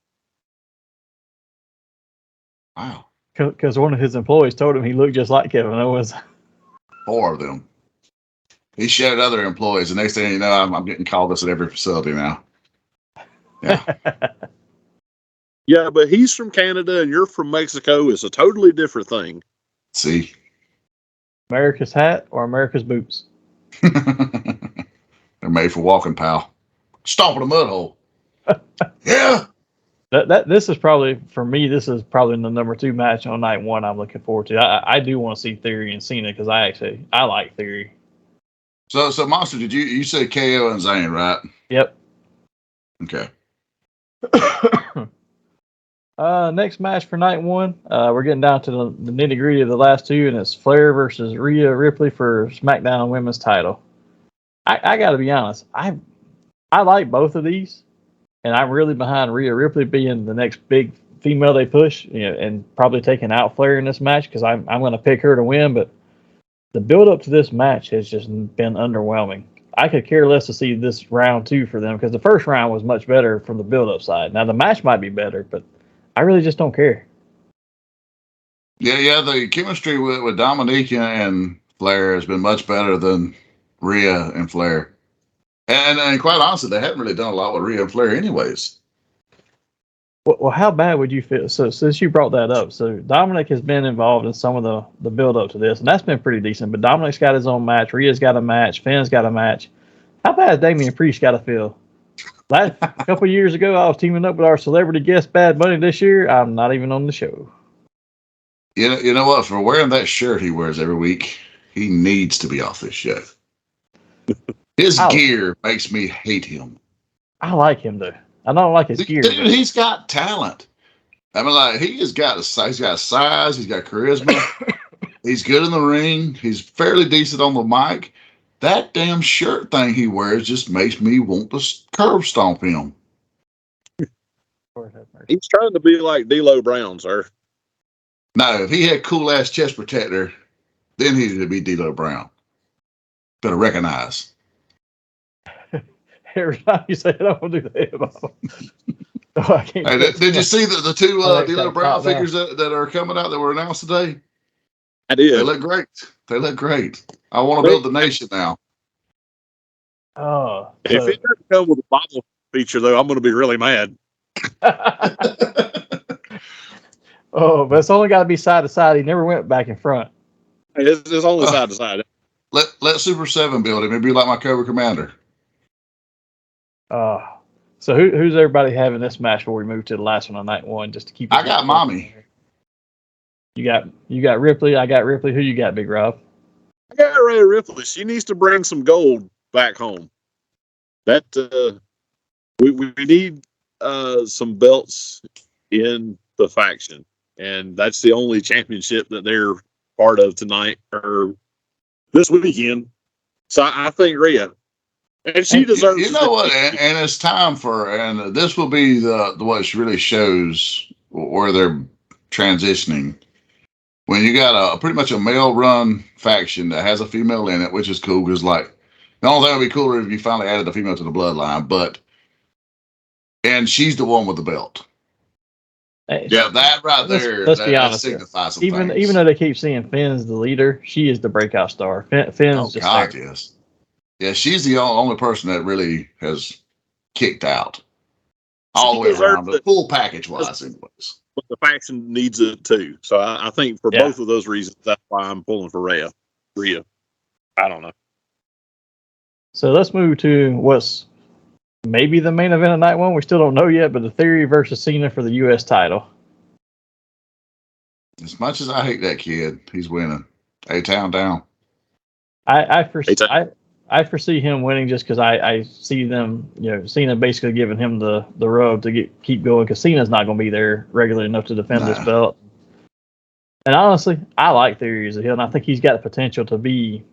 Wow. Because one of his employees told him he looked just like Kevin Owens. 4 of them. He showed other employees. The next thing you know, I'm getting called this at every facility now. Yeah. Yeah, but he's from Canada and you're from Mexico. It's a totally different thing. See? America's hat or America's boots? They're made for walking, pal. Stomp in a mud hole. Yeah. This is probably, for me, this is probably the number 2 match on night 1 I'm looking forward to. I do want to see Theory and Cena because I like Theory. So Monster, did you say KO and Zayn, right? Yep. Okay. Next match for night 1, we're getting down to the nitty gritty of the last 2, and it's Flair versus Rhea Ripley for SmackDown Women's title. I got to be honest, I like both of these, and I'm really behind Rhea Ripley being the next big female they push, and probably taking out Flair in this match because I'm going to pick her to win. But the build up to this match has just been underwhelming. I could care less to see this round 2 for them because the first round was much better from the build up side. Now the match might be better, but I really just don't care. Yeah. The chemistry with Dominique and Flair has been much better than Rhea and Flair. And quite honestly, they haven't really done a lot with Rhea and Flair, anyways. Well, how bad would you feel? So since you brought that up, so Dominic has been involved in some of the build up to this, and that's been pretty decent. But Dominic's got his own match, Rhea's got a match, Finn's got a match. How bad Damian Priest got to feel? A couple of years ago, I was teaming up with our celebrity guest Bad Bunny. This year, I'm not even on the show. You know what? For wearing that shirt he wears every week, he needs to be off this show. His gear makes me hate him. I like him though. I don't like his gear. Dude, he's got talent. I mean, like he's got size, he's got charisma. He's good in the ring. He's fairly decent on the mic. That damn shirt thing he wears just makes me want to curb stomp him. He's trying to be like D'Lo Brown, sir. No, if he had cool ass chest protector, then he'd be D'Lo Brown. Better recognize. Every time you say it, I'm gonna do that. I can't. Hey, did you see the two D'Lo Brown figures that are coming out that were announced today? I did. They look great. They look great. I want to build the nation now. Oh, if it doesn't come with a Bible feature, though, I'm going to be really mad. Oh, but it's only got to be side to side. He never went back in front. It's only side to side. Let Super 7 build him. It'd be like my Cobra Commander. So who's everybody having this match before we move to the last one on night one? Just to keep. I got Mommy. You got Ripley. I got Ripley. Who you got, Big Rob? I got Rhea Ripley. She needs to bring some gold back home. That we need some belts in the faction, and that's the only championship that they're part of tonight or this weekend. So I think Rhea, and she deserves. You know what? And it's time for, and this will be the what really shows where they're transitioning. When you got pretty much a male-run faction that has a female in it, which is cool, because like the only thing would be cooler if you finally added a female to the bloodline, and she's the one with the belt. Hey, yeah, that right there. Let's be honest. Signifies some even things. though they keep seeing Finn's the leader, she is the breakout star. Finn's just God, there. yes. Yeah, she's the only person that really has kicked out all the way around, the full package wise, anyways. But the faction needs it too. So I think for both of those reasons, that's why I'm pulling for Rhea. I don't know. So let's move to what's maybe the main event of night one. We still don't know yet, but the Theory versus Cena for the U.S. title. As much as I hate that kid, he's winning. A-Town down. I foresee him winning just because I see them, Cena basically giving him the rub to keep going because Cena's not going to be there regularly enough to defend this belt. And honestly, I like Theory as a heel, and I think he's got the potential to be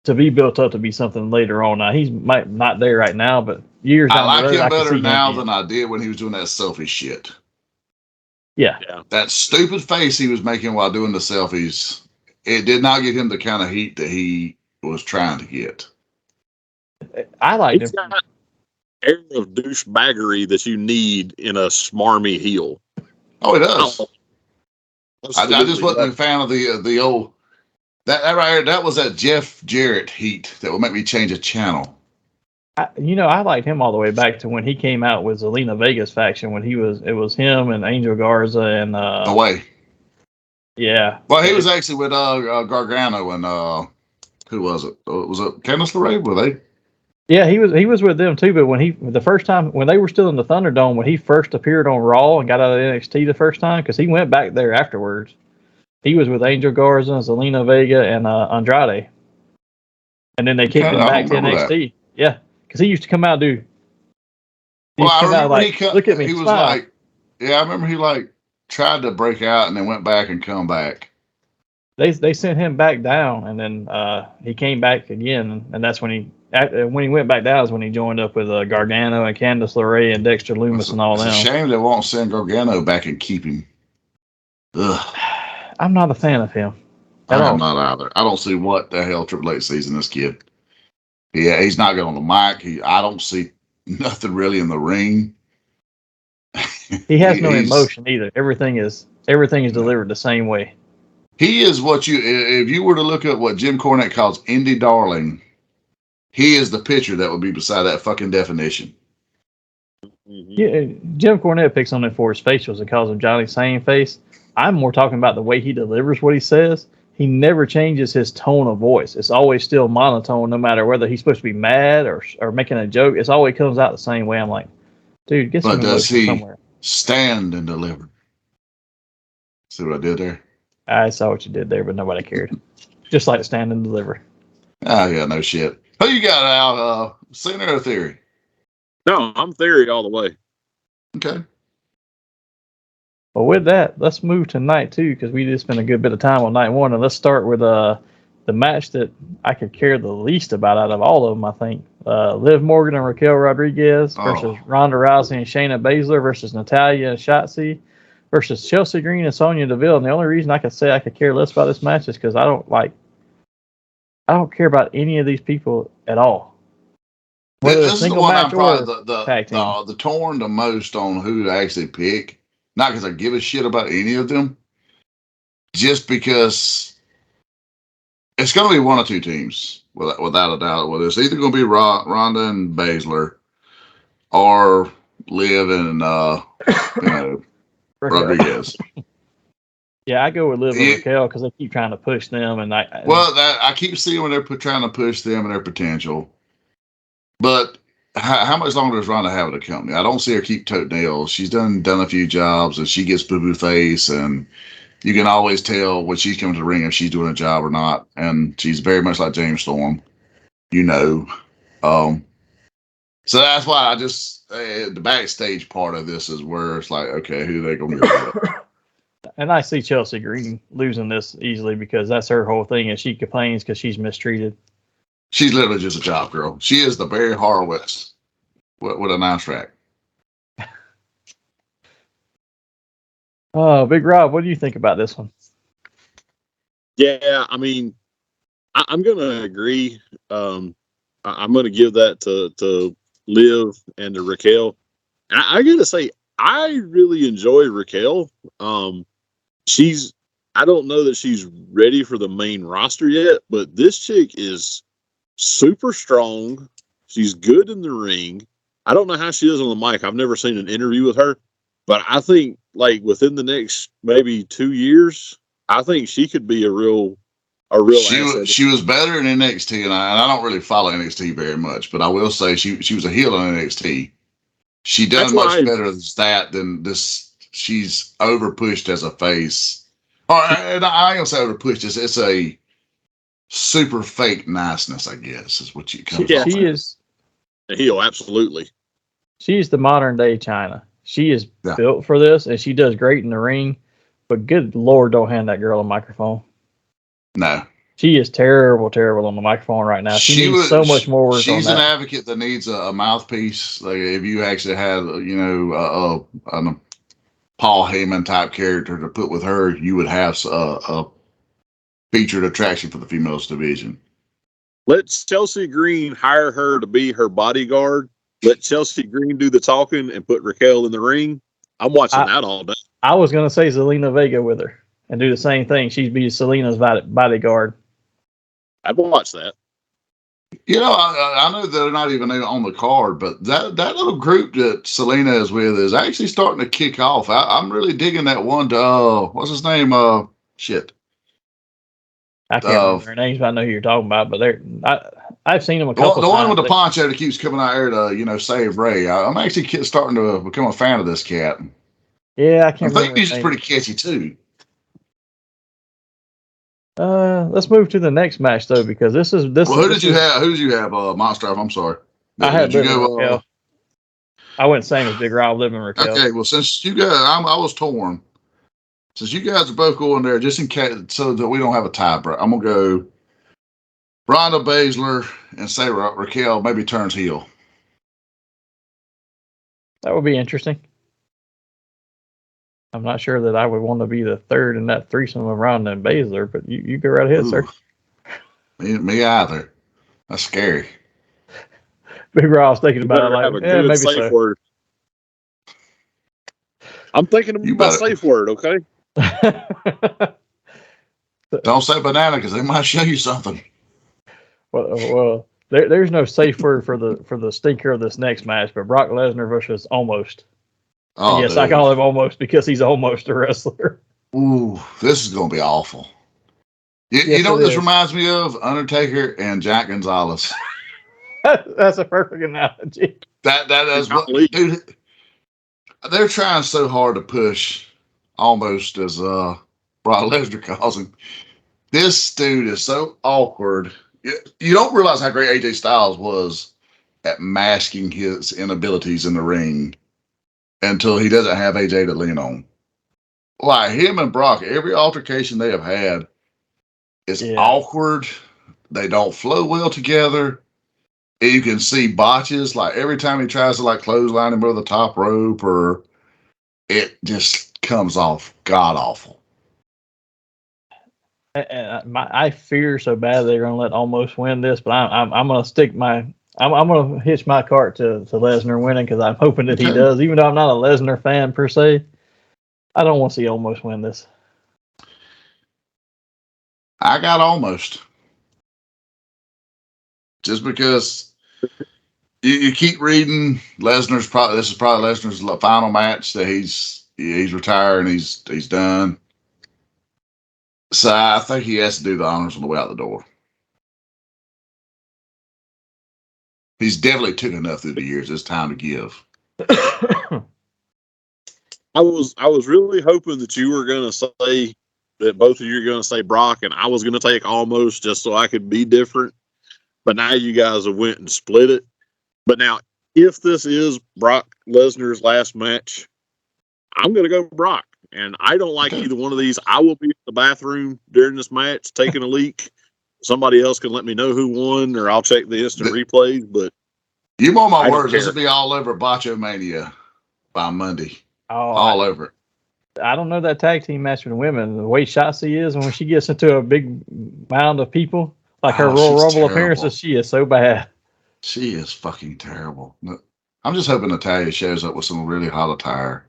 built up to be something later on. Now he's not there right now, but years down the road, I like him better now than I did when he was doing that selfie shit. Yeah, that stupid face he was making while doing the selfies, it did not get him the kind of heat that he was trying to get. I like him. Got air of douchebaggery that you need in a smarmy heel. Oh, it does. I just wasn't a fan of the old that right here. That was that Jeff Jarrett heat that would make me change a channel. I liked him all the way back to when he came out with Zelina Vega's faction when it was him and Angel Garza and The Way. Yeah. Well, he was actually with Gargano and who was it? Was it Candice LeRae? Were they? Yeah, he was with them too. But when the first time when they were still in the Thunderdome, when he first appeared on Raw and got out of NXT the first time, because he went back there afterwards, he was with Angel Garza, Zelina Vega, and Andrade, and then they kicked him back to NXT. That. Yeah, because he used to come out and do. I remember look at me. He was like, I remember he tried to break out and then went back and come back. They sent him back down, and then he came back again, and that's when he went back down is when he joined up with Gargano and Candice LeRae and Dexter Lumis and all them. It's a shame they won't send Gargano back and keep him. Ugh. I'm not a fan of him. I'm not either. I don't see what the hell Triple H sees in this kid. Yeah, he's not good on the mic. I don't see nothing really in the ring. He has no emotion either. Everything is delivered the same way. He is what if you were to look at what Jim Cornette calls indie darling, he is the picture that would be beside that fucking definition. Yeah, Jim Cornette picks on it for his facials and calls him Johnny Same Face. I'm more talking about the way he delivers what he says. He never changes his tone of voice. It's always still monotone, no matter whether he's supposed to be mad or making a joke. It's always comes out the same way. I'm like, dude, get some emotion somewhere. Stand and deliver? See what I did there? I saw what you did there, but nobody cared. Just like stand and deliver. Oh, yeah, no shit. Who you got out? Cena or Theory? No, I'm Theory all the way. Okay. Well, with that, let's move to night two because we just spent a good bit of time on night one. And let's start with the match that I could care the least about out of all of them, I think. Liv Morgan and Raquel Rodriguez versus Ronda Rousey and Shayna Baszler versus Natalya and Shotzi versus Chelsea Green and Sonya Deville. And the only reason I could say I could care less about this match is because I don't care about any of these people at all. This is the one I'm probably the torn the most on who to actually pick. Not because I give a shit about any of them, just because it's going to be one or two teams, without a doubt. Well, it's either going to be Ronda and Baszler or Liv and Rodriguez. Yeah, I go with Liv and Raquel because they keep trying to push them, and I keep seeing when they're trying to push them and their potential. But how much longer does Ronda have at the company? I don't see her keep tote nails. She's done a few jobs, and she gets boo-boo face, and you can always tell when she's coming to the ring if she's doing a job or not. And she's very much like James Storm, So that's why I just the backstage part of this is where it's like, okay, who are they going to go with? And I see Chelsea Green losing this easily because that's her whole thing, and she complains because she's mistreated. She's literally just a job girl. She is the Barry Horowitz with a nice rack. Oh, Big Rob, what do you think about this one? Yeah, I mean, I'm going to agree. I'm going to give that to Liv and to Raquel. I got to say, I really enjoy Raquel. I don't know that she's ready for the main roster yet, but this chick is super strong. She's good in the ring. I don't know how she is on the mic. I've never seen an interview with her, but I think like within the next maybe 2 years, I think she could be a real asset. She was better in NXT, and I don't really follow NXT very much, but I will say she was a heel in NXT. She done much better than this. She's over pushed as a face. And I don't say over pushed. It's a super fake niceness, I guess, is what you come. Yeah, she is a heel, absolutely. She's the modern day China. She is built for this, and she does great in the ring. But good Lord, don't hand that girl a microphone. No. She is terrible on the microphone right now. She needs so much more work. She's an advocate that needs a mouthpiece. Like if you actually had, a Paul Heyman type character to put with her, you would have a featured attraction for the females division. Let Chelsea Green hire her to be her bodyguard. Let Chelsea Green do the talking and put Raquel in the ring. I'm watching that all day. I was going to say Zelina Vega with her and do the same thing. She'd be Selena's bodyguard. I'd watch that. I know they're not even on the card, but that little group that Selena is with is actually starting to kick off. I'm really digging that one to, what's his name? Shit. I can't remember their names, but I know who you're talking about. But I've seen them a couple times. The one with the poncho that keeps coming out here to, save Ray. I'm actually starting to become a fan of this cat. Yeah, I can't remember. I think he's pretty catchy, too. Let's move to the next match though, because this. Who did you have? Monster. I'm sorry. I had Liv and Raquel. I went same as Big Rob, Liv and Raquel. Okay, well since you guys, I was torn. Since you guys are both going there, just in case, so that we don't have a tie, bro, I'm gonna go Ronda Baszler and say Raquel maybe turns heel. That would be interesting. I'm not sure that I would want to be the third in that threesome of Ronda and Baszler, but you go right ahead, sir. Me either. That's scary. Big Rob's thinking about it like, maybe safe word. I'm thinking about safe word, okay? Don't say banana because they might show you something. Well, there's no safe word for the stinker of this next match, but Brock Lesnar versus Almost. Oh, yes, dude. I call him Almost because he's almost a wrestler. Ooh, this is going to be awful. You know what this reminds me of? Undertaker and Jack Gonzalez. That's a perfect analogy. That is what, dude. They're trying so hard to push Almost as Brock Lesnar calls him. This dude is so awkward. You don't realize how great AJ Styles was at masking his inabilities in the ring until he doesn't have AJ to lean on. Like him and Brock, every altercation they have had is awkward. They don't flow well together. You can see botches. Like every time he tries to like clothesline him over the top rope, or it just comes off god awful. I fear so bad they're going to let Almost win this, but I'm going to stick I'm going to hitch my cart to Lesnar winning because I'm hoping that he does. Even though I'm not a Lesnar fan per se, I don't want to see Almost win this. I got Almost. Just because you keep reading this is probably Lesnar's final match that he's retired and he's done. So I think he has to do the honors on the way out the door. He's definitely took enough through the years. It's time to give. I was really hoping that you were going to say that both of you are going to say Brock, and I was going to take Almost just so I could be different. But now you guys have went and split it. But now, if this is Brock Lesnar's last match, I'm going to go Brock. And I don't like either one of these. I will be in the bathroom during this match taking a leak. Somebody else can let me know who won, or I'll check the instant replays. But you want my words? This will be all over Botchamania by Monday. All over it. I don't know that tag team match with the women. The way Shotzi is, and when she gets into a big mound of people, like her Royal Rumble appearances, she is so bad. She is fucking terrible. I'm just hoping Natalya shows up with some really hot attire.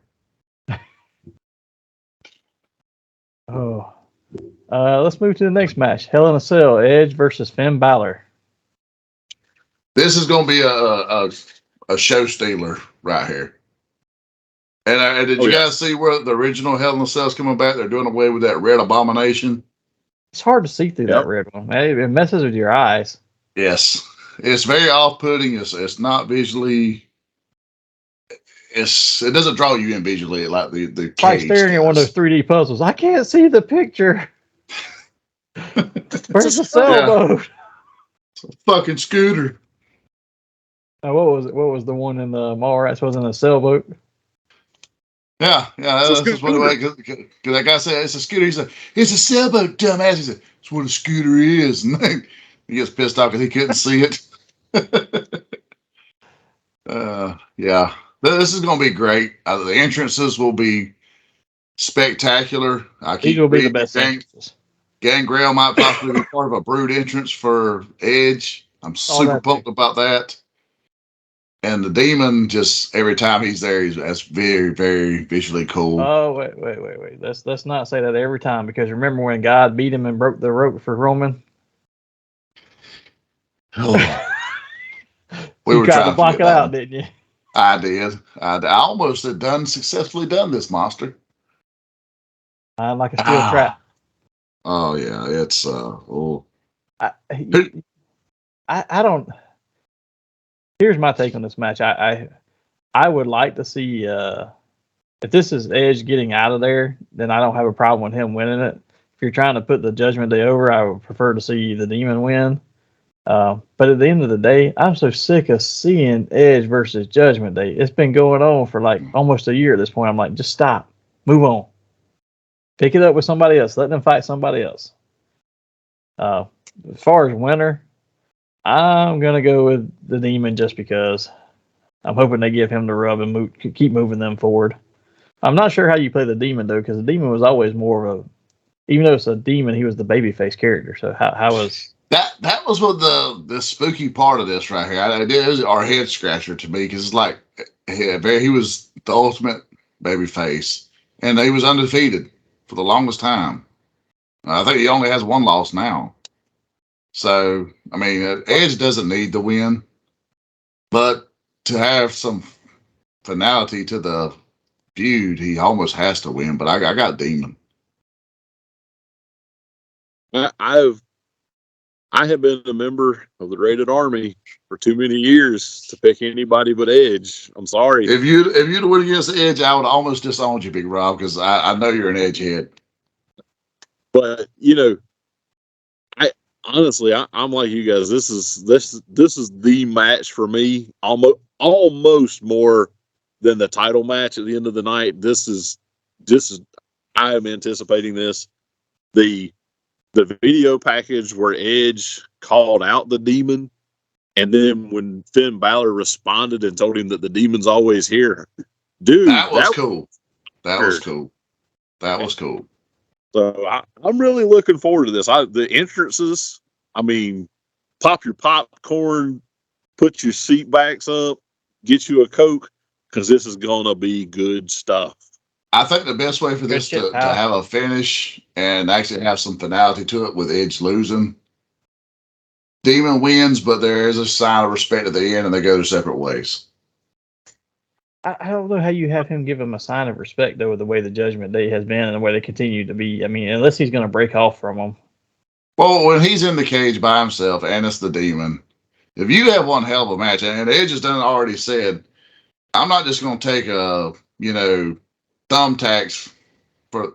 Let's move to the next match. Hell in a Cell, Edge versus Finn Balor. This is going to be a show stealer right here. And did you guys see where the original Hell in a Cell is coming back? They're doing away with that red abomination. It's hard to see through that red one. It messes with your eyes. Yes. It's very off-putting. It's not visually... It doesn't draw you in visually like the cage. Like staring at one of those 3D puzzles. I can't see the picture. Where's the sailboat? It's a fucking scooter. What was it? What was the one in the Mallrats? Wasn't a sailboat? Yeah, that's just what it was. Because that guy said it's a scooter. He said it's a sailboat, dumbass. He said it's what a scooter is, and then he gets pissed off because he couldn't see it. Yeah. This is going to be great. The entrances will be spectacular. These will be the best entrances. Gangrel might possibly be part of a brood entrance for Edge. I'm super pumped about that. And the Demon, just every time he's there, that's very, very visually cool. Oh, wait. Let's not say that every time, because remember when God beat him and broke the rope for Roman? Oh. You tried to block it out, didn't you? I did. I almost had successfully done this monster. Like a steel trap. Oh yeah, it's I don't. Here's my take on this match. I would like to see if this is Edge getting out of there, then I don't have a problem with him winning it. If you're trying to put the Judgment Day over, I would prefer to see the Demon win. But at the end of the day, I'm so sick of seeing Edge versus Judgment Day. It's been going on for like almost a year at this point. I'm like, just stop. Move on. Pick it up with somebody else. Let them fight somebody else. As far as winner, I'm going to go with the Demon just because I'm hoping they give him the rub and keep moving them forward. I'm not sure how you play the Demon, though, because the Demon was always more of a, even though it's a demon, he was the babyface character. So how was... That was what the spooky part of this right here. It was our head scratcher to me because it's like he was the ultimate baby face, and he was undefeated for the longest time. I think he only has one loss now. So, I mean, Edge doesn't need the win, but to have some finality to the feud, he almost has to win. But I got Demon. I have been a member of the Rated Army for too many years to pick anybody but Edge. I'm sorry. If you'd win against Edge, I would almost disown you, Big Rob, because I know you're an Edge head. But I'm like you guys. This is the match for me. Almost more than the title match at the end of the night. This is I am anticipating this. The video package where Edge called out the demon, and then when Finn Balor responded and told him that the demon's always here, dude, that was cool. That was cool. That was cool. So I'm really looking forward to this. The entrances, I mean, pop your popcorn, put your seat backs up, get you a Coke, because this is going to be good stuff. I think the best way for this to have a finish and actually have some finality to it with Edge losing, Demon wins, but there is a sign of respect at the end and they go their separate ways. I don't know how you have him give him a sign of respect, though, with the way the Judgment Day has been and the way they continue to be. I mean, unless he's going to break off from them. Well, when he's in the cage by himself and it's the Demon, if you have one hell of a match, and Edge has done already said, I'm not just going to take thumbtacks for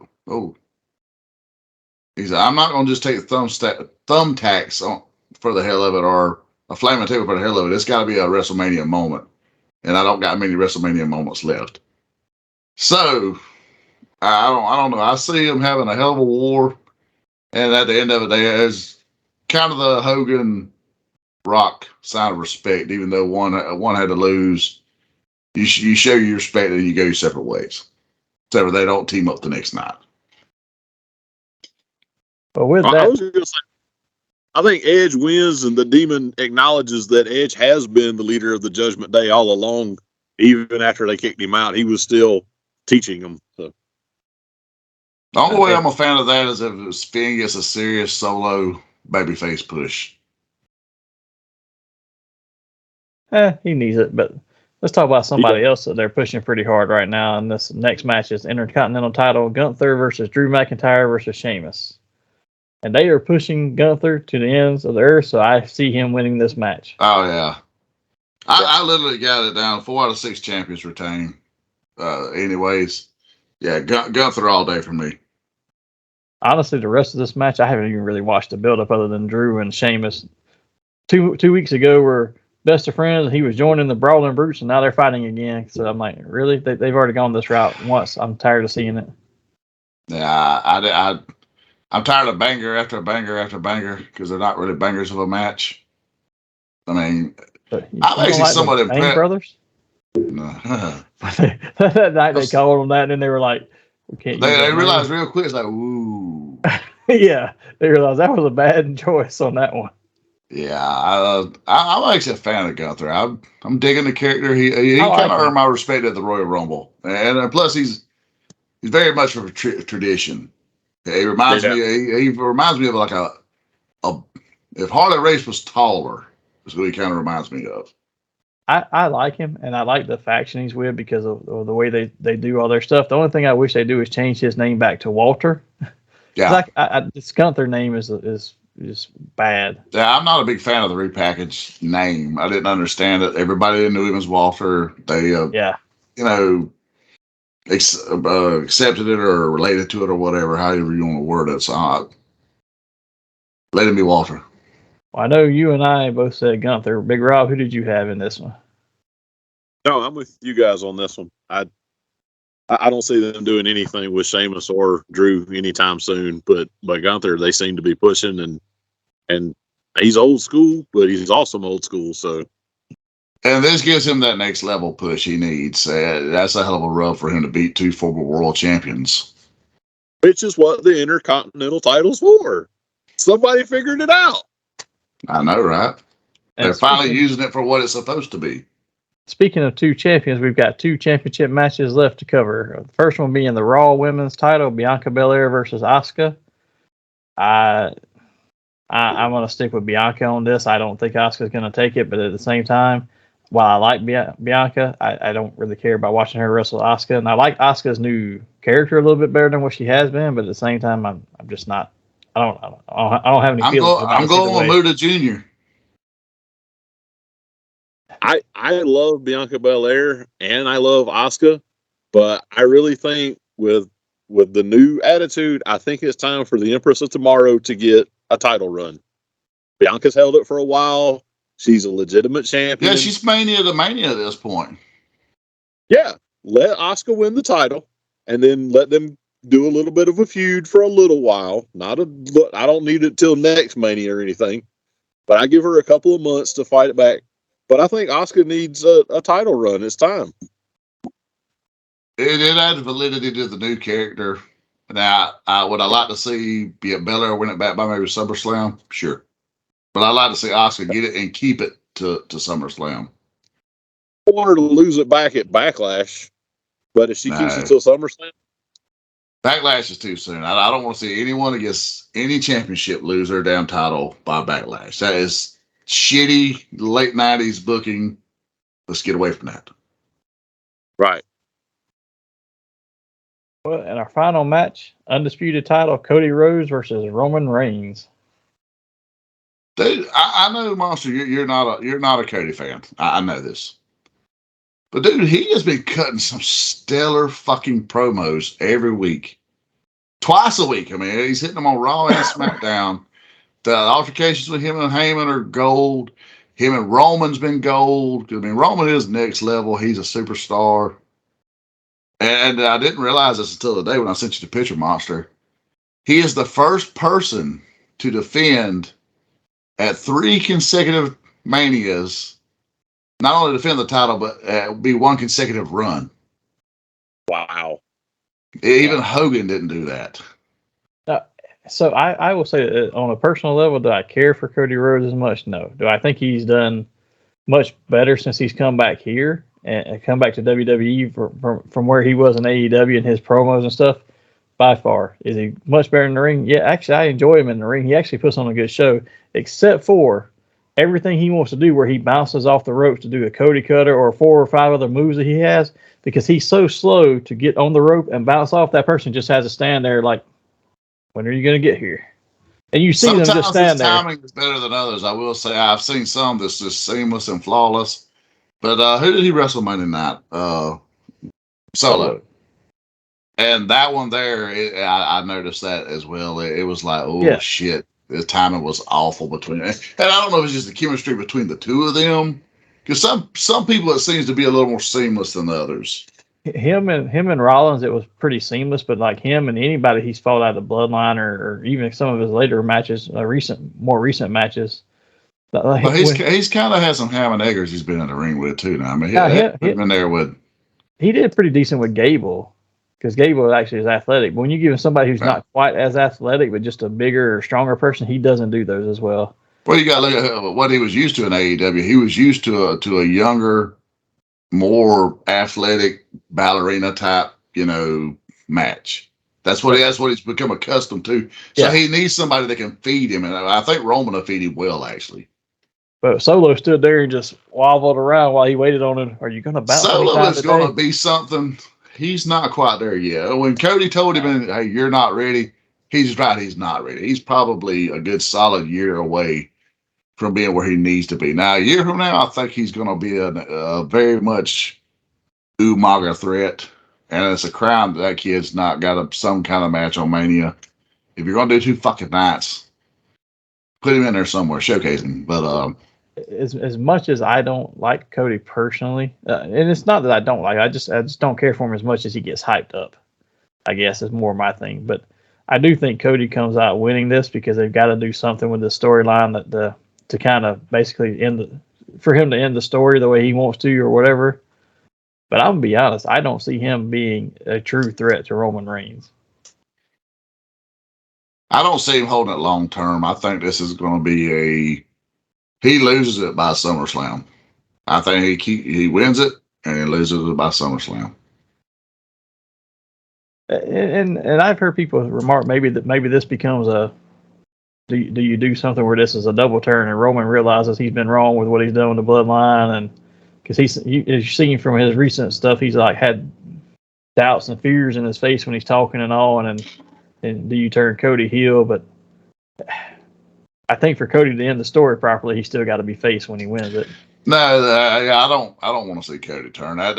he said, I'm not going to just take thumbtacks for the hell of it, or a flaming table for the hell of it. It's got to be a WrestleMania moment, and I don't got many WrestleMania moments left. So I don't know. I see him having a hell of a war, and at the end of it, there's kind of the Hogan Rock sign of respect. Even though one had to lose, you show your respect and you go your separate ways. So they don't team up the next night. But with I that, was going to say, I think Edge wins, and the Demon acknowledges that Edge has been the leader of the Judgment Day all along. Even after they kicked him out, he was still teaching them. So. The only way I'm a fan of that is if Finn gets a serious solo babyface push. he needs it. But let's talk about somebody else that they're pushing pretty hard right now. And this next match is Intercontinental title, Gunther versus Drew McIntyre versus Sheamus. And they are pushing Gunther to the ends of the earth, so I see him winning this match. Oh, yeah. I literally got it down. 4 out of 6 champions retain. Anyways, yeah, Gunther all day for me. Honestly, the rest of this match, I haven't even really watched the build-up other than Drew and Sheamus. Two weeks ago were best of friends, and he was joining the Brawling Brutes, and now they're fighting again. So I'm like, really? They've already gone this route once. I'm tired of seeing it. Yeah, I'm tired of banger after banger after banger because they're not really bangers of a match. I mean, I'm actually somewhat impressed. Brothers? No. That night they called them that, and then they were like, "We can't." They realized real quick, it's like, ooh. Yeah, they realized that was a bad choice on that one. Yeah, I'm actually a fan of Gunther. I'm digging the character. He kind of earned my respect at the Royal Rumble, and plus he's very much of a tradition. He reminds me. He reminds me of like a if Harley Race was taller, is what he kind of reminds me of. I like him, and I like the faction he's with because of the way they do all their stuff. The only thing I wish they do is change his name back to Walter. Yeah, this Gunther name is bad. Yeah, I'm not a big fan of the repackaged name. I didn't understand it. Everybody knew him as Walter. They accepted it or related to it or whatever, however you want to word it. So let him be Walter. Well, I know you and I both said Gunther. Big Rob, who did you have in this one? No, I'm with you guys on this one. I don't see them doing anything with Sheamus or Drew anytime soon. But Gunther, they seem to be pushing, and he's old school, but he's awesome old school. So. And this gives him that next level push he needs. That's a hell of a rub for him to beat 2 former world champions. Which is what the Intercontinental title's for. Somebody figured it out. I know, right? They're finally using it for what it's supposed to be. Speaking of 2 champions, we've got 2 championship matches left to cover. The first one being the Raw Women's title, Bianca Belair versus Asuka. I'm going to stick with Bianca on this. I don't think Asuka's going to take it, but at the same time, while I like Bianca, I don't really care about watching her wrestle Asuka. And I like Asuka's new character a little bit better than what she has been, but at the same time, I'm just not. I don't have any feelings about it. I'm going with Muta Jr. I love Bianca Belair and I love Asuka, but I really think with the new attitude, I think it's time for the Empress of Tomorrow to get a title run. Bianca's held it for a while. She's a legitimate champion. Yeah, she's Mania to Mania at this point. Yeah, let Asuka win the title, and then let them do a little bit of a feud for a little while. I don't need it till next Mania or anything, but I give her a couple of months to fight it back. But I think Asuka needs a title run. It's time. It adds validity to the new character. Now, would I like to see Belair win it back by maybe SummerSlam? Sure. But I'd like to see Asuka get it and keep it to SummerSlam. I want her to lose it back at Backlash, but if she keeps it till SummerSlam? Backlash is too soon. I don't want to see anyone against any championship lose their damn title by Backlash. That is shitty late 90s booking. Let's get away from that. Right. Well, in our final match, undisputed title, Cody Rhodes versus Roman Reigns. Dude, I know, Monster, you're not a Cody fan. I know this. But dude, he has been cutting some stellar fucking promos every week. Twice a week. I mean, he's hitting them on Raw and SmackDown. The altercations with him and Heyman are gold. Him and Roman's been gold. I mean, Roman is next level. He's a superstar. And I didn't realize this until today when I sent you the picture, Monster. He is the first person to defend at 3 consecutive Manias, not only defend the title, but be one consecutive run. Wow. Even Hogan didn't do that. So I will say that on a personal level, do I care for Cody Rhodes as much? No. Do I think he's done much better since he's come back here and come back to WWE from where he was in AEW and his promos and stuff? By far. Is he much better in the ring? Yeah, actually, I enjoy him in the ring. He actually puts on a good show, except for everything he wants to do where he bounces off the ropes to do a Cody cutter or 4 or 5 other moves that he has, because he's so slow to get on the rope and bounce off. That person just has to stand there like, when are you going to get here? And you see them just stand there. Sometimes his timing is better than others. I will say I've seen some that's just seamless and flawless. But who did he wrestle Monday night? Solo. And that one there, I noticed that as well. It was like, shit. The timing was awful between. And I don't know if it's just the chemistry between the two of them. Because some people, it seems to be a little more seamless than others. Him and Rollins, it was pretty seamless, but like him and anybody he's fought out of the Bloodline or even some of his later matches, more recent matches. But he's kind of had some ham and eggers he's been in the ring with too. Now I mean, he's been there with. He did pretty decent with Gable, because Gable actually is athletic. But when you give him somebody who's not quite as athletic, but just a bigger or stronger person, he doesn't do those as well. Well, you got to look at what he was used to in AEW. He was used to a younger, more athletic ballerina type, match. That's what he's become accustomed to. So he needs somebody that can feed him, and I think Roman will feed him well, actually. But Solo stood there and just wobbled around while he waited on him. Are you going to bounce? Solo is going to be something. He's not quite there yet. When Cody told him, "Hey, you're not ready," he's right. He's not ready. He's probably a good solid year away from being where he needs to be. Now, a year from now, I think he's going to be a very much Umaga threat. And it's a crown that kid's not got some kind of match on Mania. If you're going to do 2 fucking nights, put him in there somewhere, showcase him. But as much as I don't like Cody personally, and it's not that I don't like, I just don't care for him as much as he gets hyped up, I guess is more my thing. But I do think Cody comes out winning this because they've got to do something with the storyline to kind of basically for him to end the story the way he wants to or whatever. But I'm going to be honest, I don't see him being a true threat to Roman Reigns. I don't see him holding it long term. I think this is going to be he loses it by SummerSlam. I think he wins it and he loses it by SummerSlam. And I've heard people remark maybe this becomes a do you do something where this is a double turn and Roman realizes he's been wrong with what he's done with the bloodline, and because as you're seeing from his recent stuff, he's like had doubts and fears in his face when he's talking and all, and do you turn Cody heel? But I think for Cody to end the story properly, he's still got to be face when he wins it. No, I don't want to see Cody turn. That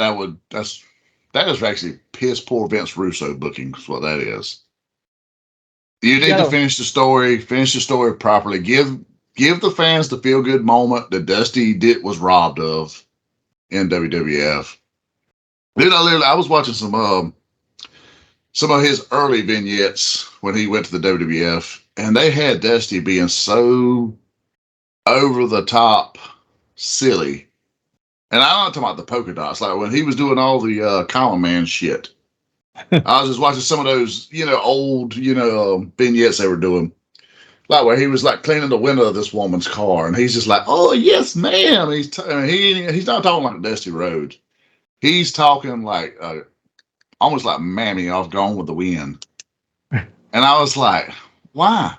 is actually piss poor Vince Russo booking. Is what that is. You need to finish the story properly. Give the fans the feel good moment that Dusty was robbed of in WWF. Dude, I was watching some of his early vignettes when he went to the WWF, and they had Dusty being so over the top silly. And I'm not talking about the polka dots, like when he was doing all the Common Man shit. I was just watching some of those, old, vignettes they were doing. Like where he was like cleaning the window of this woman's car, and he's just like, "Oh yes, ma'am." He's not talking like Dusty Rhodes. He's talking like almost like Mammy off Gone with the Wind. And I was like, "Why?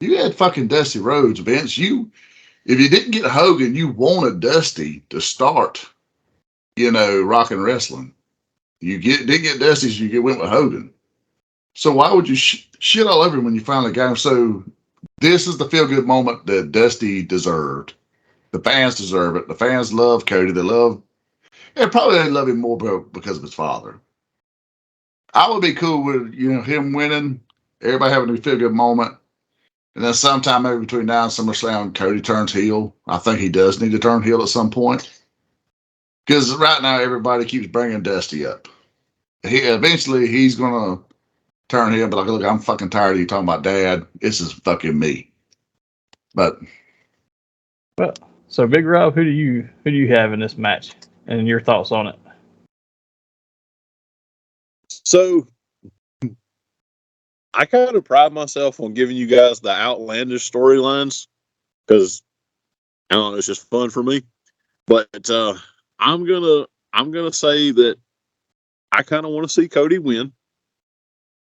You had fucking Dusty Rhodes, Vince. If you didn't get Hogan, you wanted Dusty to start, rockin' wrestling. You didn't get Dusty, so you went with Hogan. So why would you shit all over him when you finally got him?" So this is the feel-good moment that Dusty deserved. The fans deserve it. The fans love Cody. They love him more because of his father. I would be cool with him winning, everybody having a feel-good moment, and then sometime maybe between now and SummerSlam, Cody turns heel. I think he does need to turn heel at some point. Because right now, everybody keeps bringing Dusty up. Eventually, he's going to turn heel, but like, look, I'm fucking tired of you talking about Dad. This is fucking me. But. Well, so Big Rob, who do you have in this match, and your thoughts on it? So, I kind of pride myself on giving you guys the outlandish storylines because I don't know, it's just fun for me. But I'm gonna say that I kind of want to see Cody win,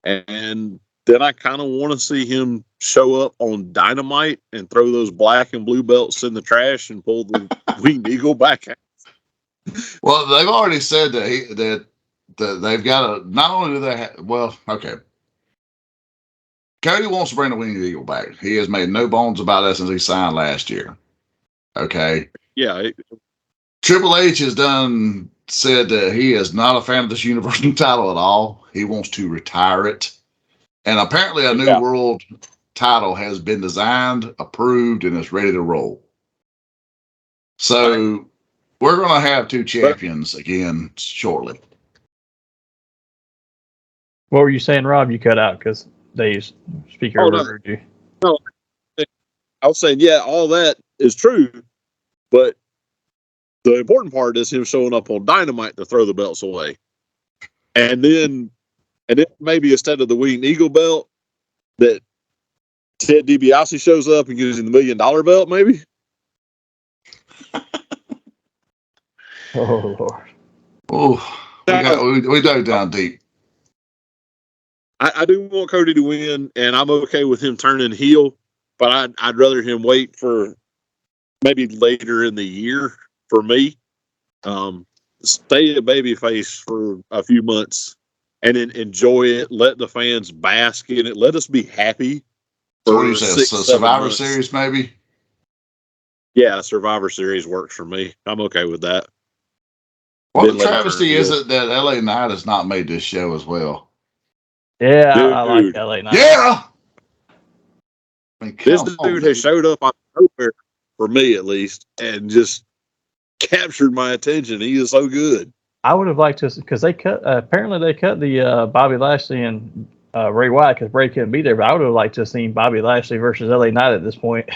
and then I kind of want to see him show up on Dynamite and throw those black and blue belts in the trash and pull the Winged Eagle back out. Well, they've already said that they've got to. Not only do they okay. Cody wants to bring the Winged Eagle back. He has made no bones about that since he signed last year. Okay. Yeah. Triple H has said that he is not a fan of this Universal title at all. He wants to retire it. And apparently a new world title has been designed, approved, and is ready to roll. So we're going to have two champions again shortly. What were you saying, Rob? You cut out because Dave's speaker overheard you. No, I was saying, yeah, all that is true, but the important part is him showing up on Dynamite to throw the belts away. And then maybe instead of the Winged Eagle belt, that Ted DiBiase shows up and gives him the $1 million belt, maybe? Oh, Lord. Oh, we dove down deep. I do want Cody to win, and I'm okay with him turning heel, but I'd rather him wait for maybe later in the year for me. Stay a babyface for a few months and then enjoy it. Let the fans bask in it. Let us be happy. So what do you say? Survivor Series, maybe? Yeah, Survivor Series works for me. I'm okay with that. What a travesty is it that LA Knight has not made this show as well? Yeah, I like LA Knight. Yeah! This dude has showed up out of nowhere, for me at least, and just captured my attention. He is so good. I would have liked to, because apparently they cut the Bobby Lashley and Bray Wyatt because Bray couldn't be there, but I would have liked to have seen Bobby Lashley versus LA Knight at this point.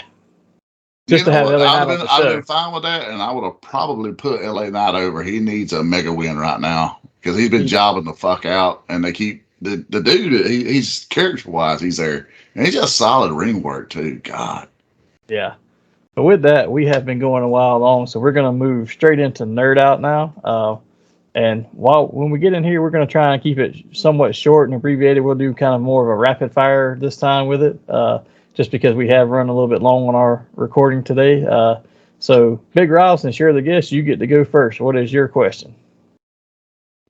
Just to have LA Knight on the show. I'd have been fine with that, and I would have probably put LA Knight over. He needs a mega win right now because he's been jobbing the fuck out, and they keep the dude. He's character-wise, he's there, and he's just solid ring work too. God. Yeah. But with that, we have been going a while long, so we're going to move straight into Nerd Out now. And when we get in here, we're going to try and keep it somewhat short and abbreviated. We'll do kind of more of a rapid fire this time with it. just because we have run a little bit long on our recording today. So, Big Rob, since you're the guest, you get to go first. What is your question?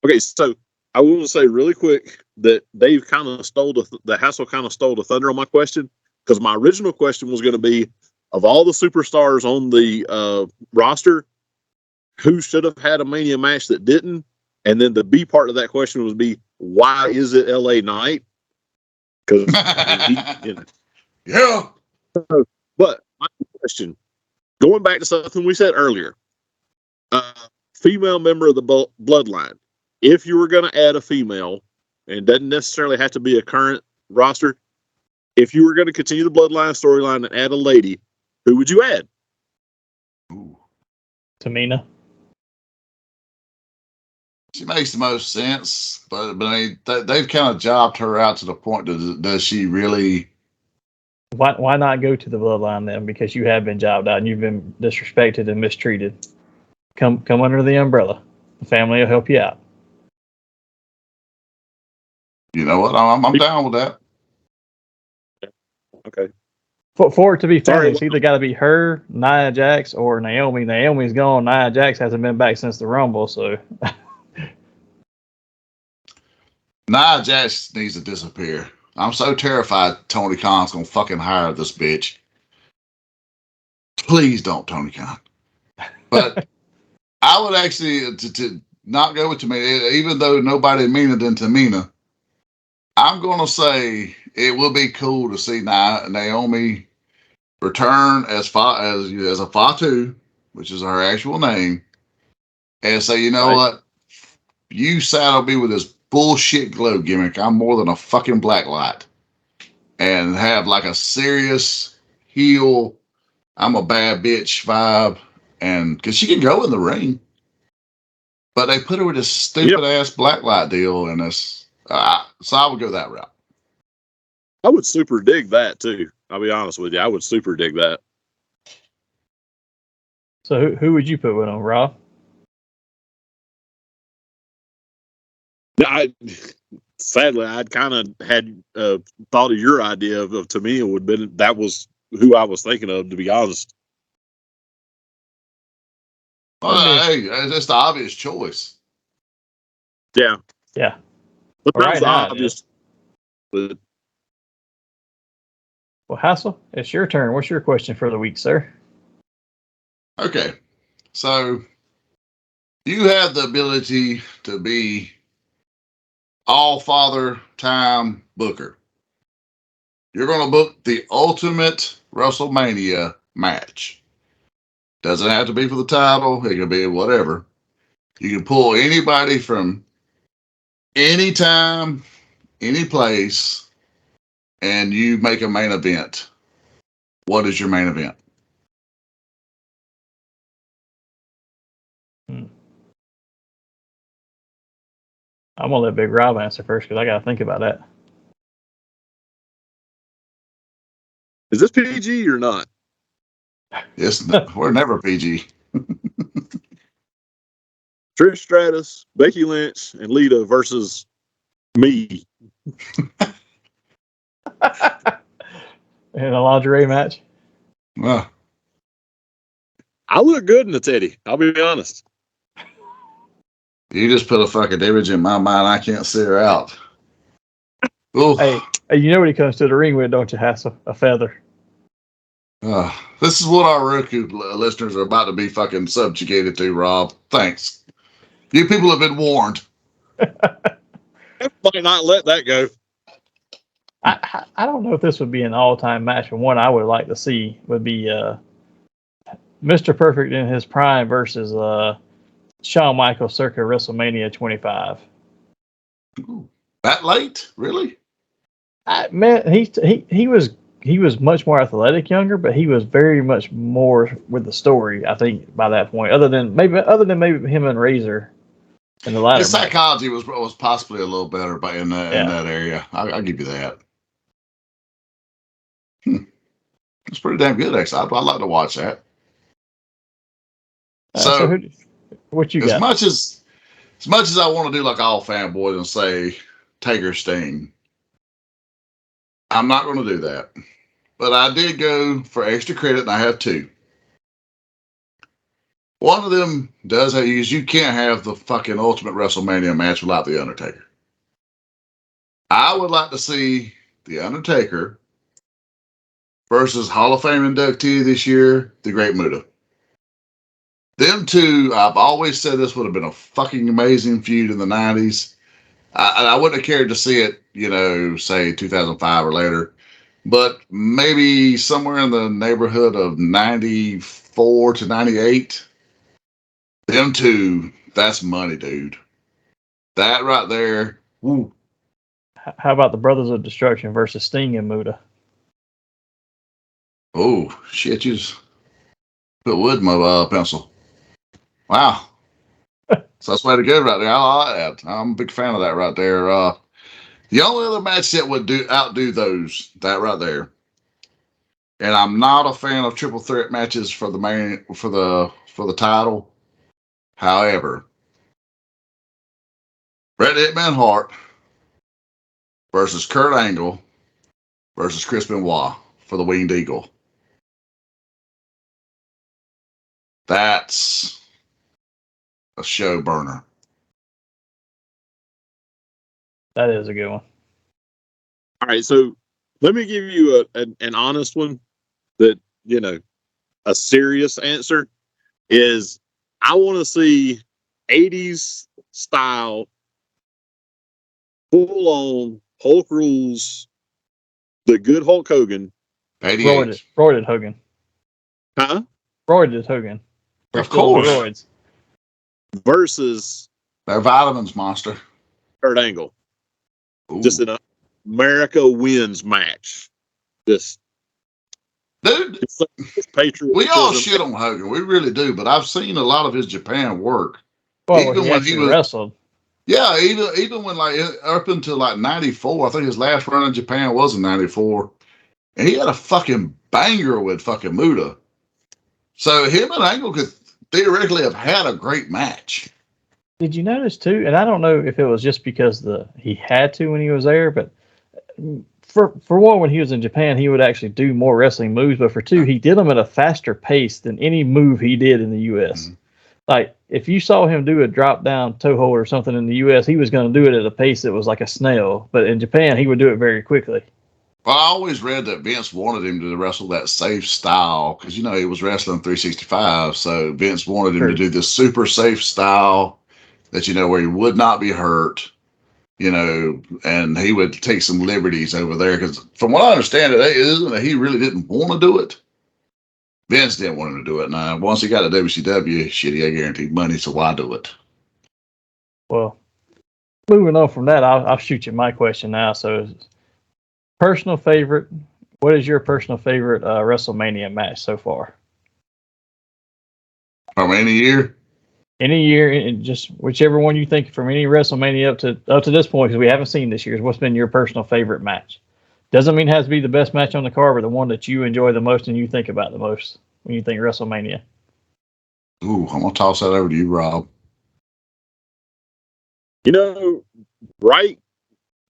Okay, so I will say really quick that Dave kind of stole the Hassel kind of stole the thunder on my question, because my original question was going to be, of all the superstars on the roster, who should have had a Mania match that didn't? And then the B part of that question would be, why is it LA Knight? Because yeah. But my question, going back to something we said earlier, female member of the bloodline. If you were going to add a female, and it doesn't necessarily have to be a current roster, if you were going to continue the bloodline storyline and add a lady, who would you add? Ooh. Tamina. She makes the most sense, but I mean, they've kind of jobbed her out to the point that does she really? Why not go to the bloodline then? Because you have been jobbed out and you've been disrespected and mistreated. Come under the umbrella. The family will help you out. You know what? I'm down with that. Okay. For it to be family, Sorry. it's either got to be her, Nia Jax, or Naomi. Naomi's gone. Nia Jax hasn't been back since the Rumble, so. Nia Jax needs to disappear. I'm so terrified Tony Khan's gonna fucking hire this bitch. Please don't, Tony Khan. But I would actually to not go with Tamina, even though nobody meaner than Tamina. I'm gonna say it would be cool to see Naomi return as a Fatu, which is her actual name, and say, you know what, you saddle me with this bullshit glow gimmick. I'm more than a fucking black light, and have like a serious heel, I'm a bad bitch vibe, and because she can go in the ring, but they put her with this stupid ass black light deal, and this, so I would go that route. I would super dig that too. I'll be honest with you. I would super dig that. So who would you put with him, Rob? Sadly, I'd kind of had thought of your idea of Tamina would been that was who I was thinking of, to be honest. Well, hey, it's the obvious choice. Yeah. Yeah. But Right now, obvious. But well, Hassel, it's your turn. What's your question for the week, sir? Okay, so you have the ability to be all father time booker. You're going to book the ultimate WrestleMania match. Doesn't have to be for the title. It can be whatever. You can pull anybody from any time, any place, and you make a main event. What is your main event? I'm gonna let Big Rob answer first because I gotta think about that. is this PG or not? Yes, we're never PG. Trish Stratus, Becky Lynch, and Lita versus me. In a lingerie match. Well, I look good in the teddy. I'll be honest. you just put a fucking image in my mind. I can't see her out. Ooh. Hey, you know what he comes to the ring with, don't you, Hassel? A feather. This is what our Roku listeners are about to be fucking subjugated to, Rob. Thanks. You people have been warned. I might not let that go. I don't know if this would be an all-time match, but one I would like to see would be Mr. Perfect in his prime versus Shawn Michaels circa WrestleMania 25. Ooh, that late? Really? Man, he was much more athletic younger, but he was very much more with the story, I think, by that point. Other than maybe him and Razor in the latter. His psychology was possibly a little better, but in that area, I'll give you that. It's pretty damn good, actually. I'd like to watch that. So what you as got? much as I want to do like all fanboys and say Taker Sting, I'm not going to do that. but I did go for extra credit, and I have two. One of them does have you can't have the fucking Ultimate WrestleMania match without The Undertaker. I would like to see The Undertaker versus Hall of Fame inductee this year, The Great Muta. Them two, I've always said this would have been a fucking amazing feud in the 90s. I wouldn't have cared to see it, say 2005 or later, but maybe somewhere in the neighborhood of 94 to 98. Them two, that's money, dude. That right there. Woo. How about the Brothers of Destruction versus Sting and Muta? Oh, shit, you just put wood in my pencil. Wow. So that's the way to go right there. I like that. I'm a big fan of that right there. The only other match that would outdo those, that right there. And I'm not a fan of triple threat matches for the title. However, Bret Hitman Hart versus Kurt Angle versus Chris Benoit for the Winged Eagle. That's a show burner. That is a good one. All right, so let me give you an honest one that, a serious answer is I want to see 80s style, full on Hulk rules, the good Hulk Hogan. 88. Roided Hogan. Huh? Roided Hogan. Of course. Roids. Versus They're vitamins, monster. Kurt Angle. Ooh. Just an America wins match. Just Dude, patriotism. we all shit on Hogan. We really do, but I've seen a lot of his Japan work. Well, even when he wrestled. Yeah, even when up until 94, I think his last run in Japan was in 94. And he had a fucking banger with fucking Muta. So him and Angle could theoretically have had a great match. Did you notice too? And I don't know if it was just because he had to when he was there, but for one, when he was in Japan, he would actually do more wrestling moves. But for two, he did them at a faster pace than any move he did in the U.S. Mm-hmm. Like if you saw him do a drop down toe hold or something in the U.S., he was going to do it at a pace that was like a snail. But in Japan, he would do it very quickly. Well, I always read that Vince wanted him to wrestle that safe style because, he was wrestling 365. So Vince wanted him to do this super safe style that, where he would not be hurt, and he would take some liberties over there. Because from what I understand, it isn't that he really didn't want to do it. Vince didn't want him to do it. Now, once he got to WCW, shit, he had guaranteed money, so why do it? Well, moving on from that, I'll shoot you my question now. So, personal favorite, what is your personal favorite WrestleMania match so far? From any year? Any year, and just whichever one you think from any WrestleMania up to this point, because we haven't seen this year's. What's been your personal favorite match? Doesn't mean it has to be the best match on the card, but the one that you enjoy the most and you think about the most when you think WrestleMania. Ooh, I'm gonna toss that over to you, Rob. Right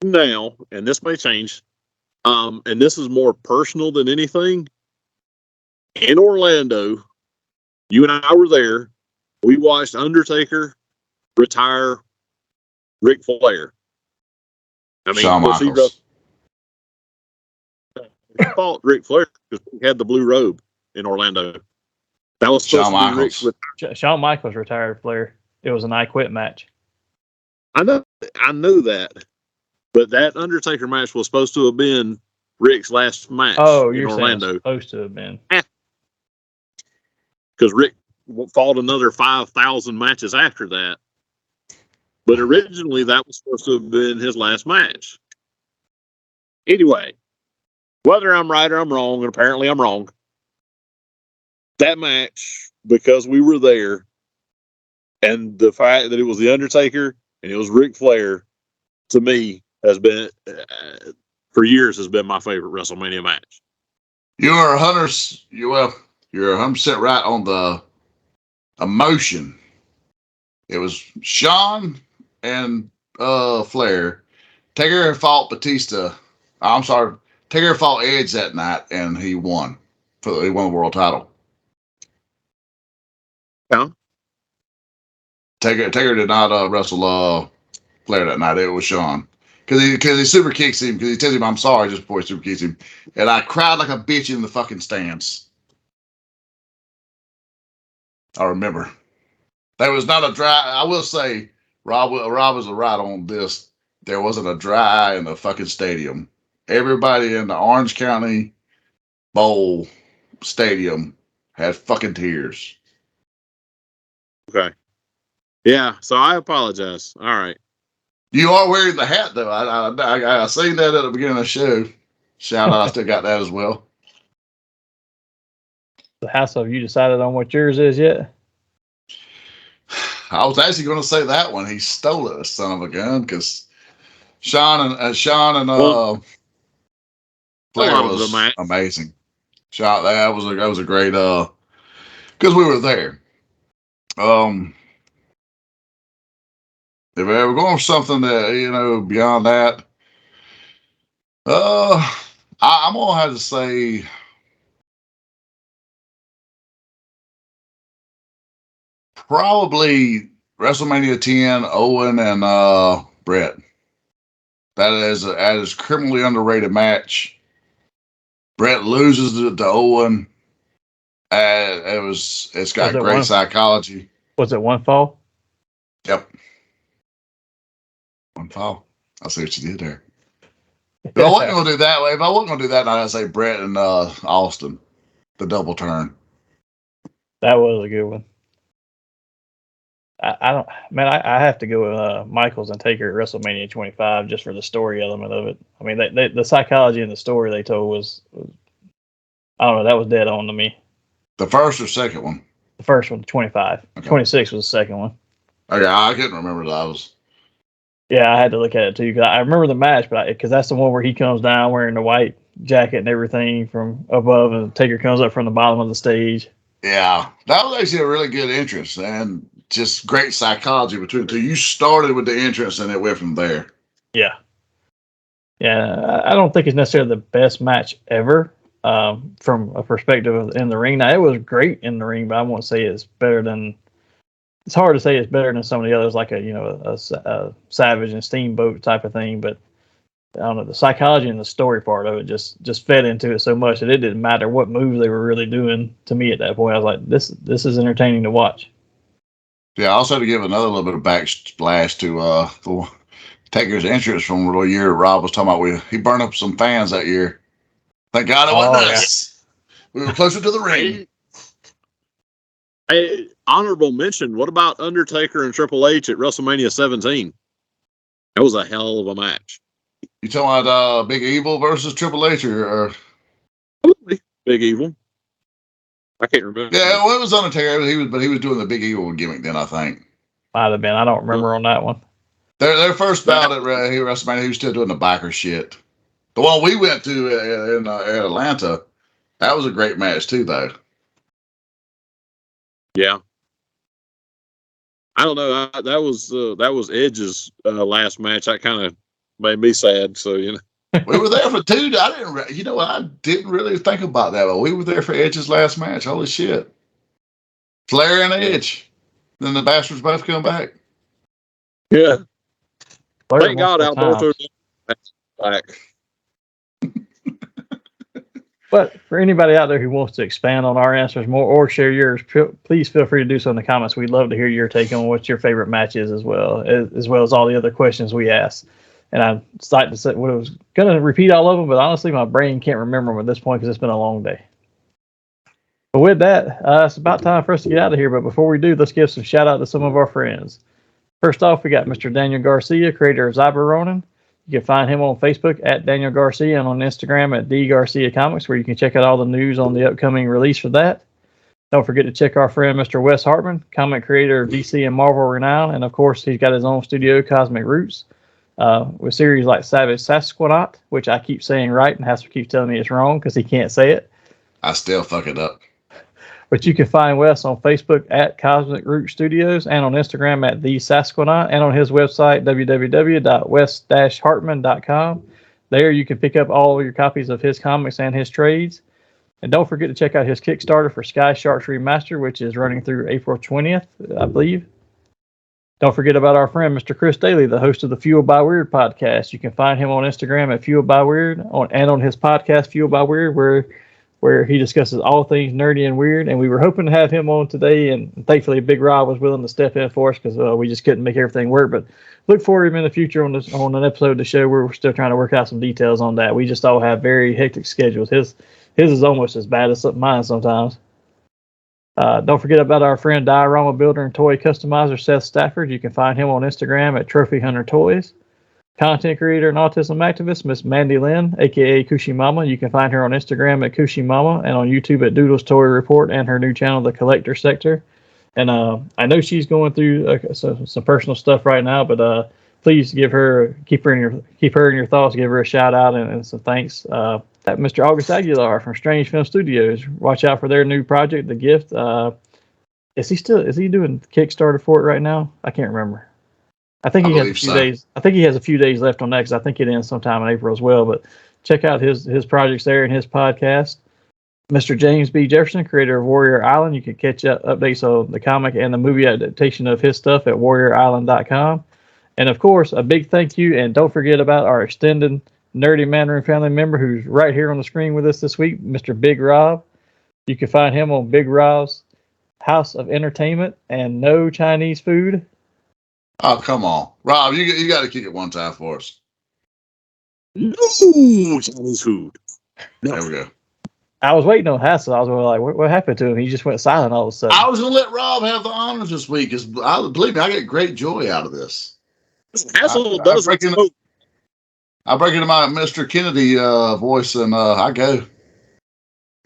now, and this may change, and this is more personal than anything. In Orlando, you and I were there. We watched Undertaker retire Ric Flair. I mean, Shawn Michaels. He fought Ric Flair because he had the blue robe in Orlando. That was supposed to be Ric. Shawn Michaels retired Flair. It was an I Quit match. I know that, but that Undertaker match was supposed to have been Rick's last match. Oh, in you're Orlando. Saying supposed to have been because Rick fought another 5,000 matches after that. But originally, that was supposed to have been his last match. Anyway, whether I'm right or I'm wrong, and apparently I'm wrong, that match, because we were there, and the fact that it was The Undertaker and it was Ric Flair, to me, has been, for years, has been my favorite WrestleMania match. You're 100% right on the emotion. It was Shawn and Flair. Taker fought Taker fought Edge that night, and he won. He won the world title. Yeah. Taker did not wrestle Flair that night. It was Sean. Because he super kicks him, because he tells him, I'm sorry, just before he super kicks him. And I cried like a bitch in the fucking stands. I remember. There was not a dry, I will say, Rob was right on this. There wasn't a dry eye in the fucking stadium. Everybody in the Orange County Bowl Stadium had fucking tears. Okay. Yeah, so I apologize. All right. You are wearing the hat, though. I seen that at the beginning of the show. Shout out, I still got that as well. The Hassel, have you decided on what yours is yet? I was actually going to say that one. He stole it, son of a gun, because Sean and Flair was amazing. Sean, that was a great because we were there. If we're going for something that beyond that, I'm gonna have to say probably WrestleMania 10, Owen and Brett. That is a criminally underrated match. Brett loses to Owen. It's got great psychology. Was it one fall? Yep. One fall. I see what you did there. If I wasn't gonna do that, I'd say Brett and Austin, the double turn. That was a good one. I have to go with Michaels and Taker at WrestleMania 25 just for the story element of it. I mean, the psychology in the story they told was I don't know, that was dead on to me. The first or second one? The first one, 25. Okay. 26 was the second one. Okay, I couldn't remember those. Yeah, I had to look at it too because I remember the match, but because that's the one where he comes down wearing the white jacket and everything from above, and Taker comes up from the bottom of the stage. Yeah, that was actually a really good entrance and just great psychology between the two. You started with the entrance and it went from there. Yeah. Yeah, I don't think it's necessarily the best match ever from a perspective of in the ring. Now, it was great in the ring, but I won't say it's better than. It's hard to say it's better than some of the others, like a Savage and Steamboat type of thing. But I don't know, the psychology and the story part of it just fed into it so much that it didn't matter what moves they were really doing to me at that point. I was like, this is entertaining to watch. Yeah, also to give another little bit of backsplash to Taker's entrance from the year Rob was talking about. He burned up some fans that year. Thank God it wasn't us. We were closer to the ring. Hey, honorable mention. What about Undertaker and Triple H at WrestleMania 17? That was a hell of a match. You talking about Big Evil versus Triple H or Big Evil? I can't remember. Yeah, well, it was Undertaker. He was doing the Big Evil gimmick then, I think. Might have been. I don't remember on that one. Their first bout at WrestleMania, he was still doing the biker shit. The one we went to in Atlanta, that was a great match too, though. Yeah. I don't know. That was Edge's last match. That kind of made me sad. So we were there for two. I didn't really think about that, but we were there for Edge's last match. Holy shit! Flair and Edge. Then the bastards both come back. Yeah. Flair Thank God Alberto back. But for anybody out there who wants to expand on our answers more or share yours, please feel free to do so in the comments. We'd love to hear your take on what your favorite match is as well as all the other questions we asked. And I'm excited to say what I was going to repeat all of them, but honestly, my brain can't remember them at this point because it's been a long day. But with that, it's about time for us to get out of here. But before we do, let's give some shout out to some of our friends. First off, we got Mr. Daniel Garcia, creator of Zyber Ronin. You can find him on Facebook at Daniel Garcia and on Instagram at D Garcia Comics, where you can check out all the news on the upcoming release for that. Don't forget to check our friend Mr. Wes Hartman, comic creator of DC and Marvel renown, and of course he's got his own studio, Cosmic Roots, with series like Savage Sasqanaut, which I keep saying right, and Hasper keeps telling me it's wrong because he can't say it. I still fuck it up. But you can find Wes on Facebook at Cosmic Root Studios and on Instagram at The Sasqanaut and on his website, www.wes-hartman.com. There you can pick up all your copies of his comics and his trades. And don't forget to check out his Kickstarter for Sky Sharks Remastered, which is running through April 20th, I believe. Don't forget about our friend, Mr. Chris Daly, the host of the Fueled by Weird podcast. You can find him on Instagram at Fueled by Weird and on his podcast, Fueled by Weird, where he discusses all things nerdy and weird. And we were hoping to have him on today, and thankfully Big Rob was willing to step in for us because we just couldn't make everything work. But look for him in the future on an episode of the show where we're still trying to work out some details on that. We just all have very hectic schedules. His is almost as bad as mine sometimes. Don't forget about our friend Diorama builder and toy customizer Seth Stafford. You can find him on Instagram at Trophy Hunter Toys. Content creator and autism activist Miss Mandy Lynn, aka Kushimama. You can find her on Instagram at Kushimama and on YouTube at Doodles Toy Report and her new channel, The Collector Sector. And I know she's going through some personal stuff right now, but please keep her in your thoughts. Give her a shout out and some thanks. Mr. August Aguilar from Strange Film Studios. Watch out for their new project, The Gift. Is he doing Kickstarter for it right now? I can't remember. I think he has a few days. I think he has a few days left on that because I think it ends sometime in April as well. But check out his projects there and his podcast. Mr. James B. Jefferson, creator of Warrior Island. You can catch up updates on the comic and the movie adaptation of his stuff at warriorisland.com. And of course, a big thank you. And don't forget about our extended Nerdy Manroom family member who's right here on the screen with us this week, Mr. Big Rob. You can find him on Big Rob's House of Entertainment and No Chinese Food. Oh, come on. Rob, you got to kick it one time for us. No Chinese food. No. There we go. I was waiting on Hassel. I was like, what happened to him? He just went silent all of a sudden. I was going to let Rob have the honors this week because, believe me, I get great joy out of this. Hassel does I break into my Mr. Kennedy voice and I go.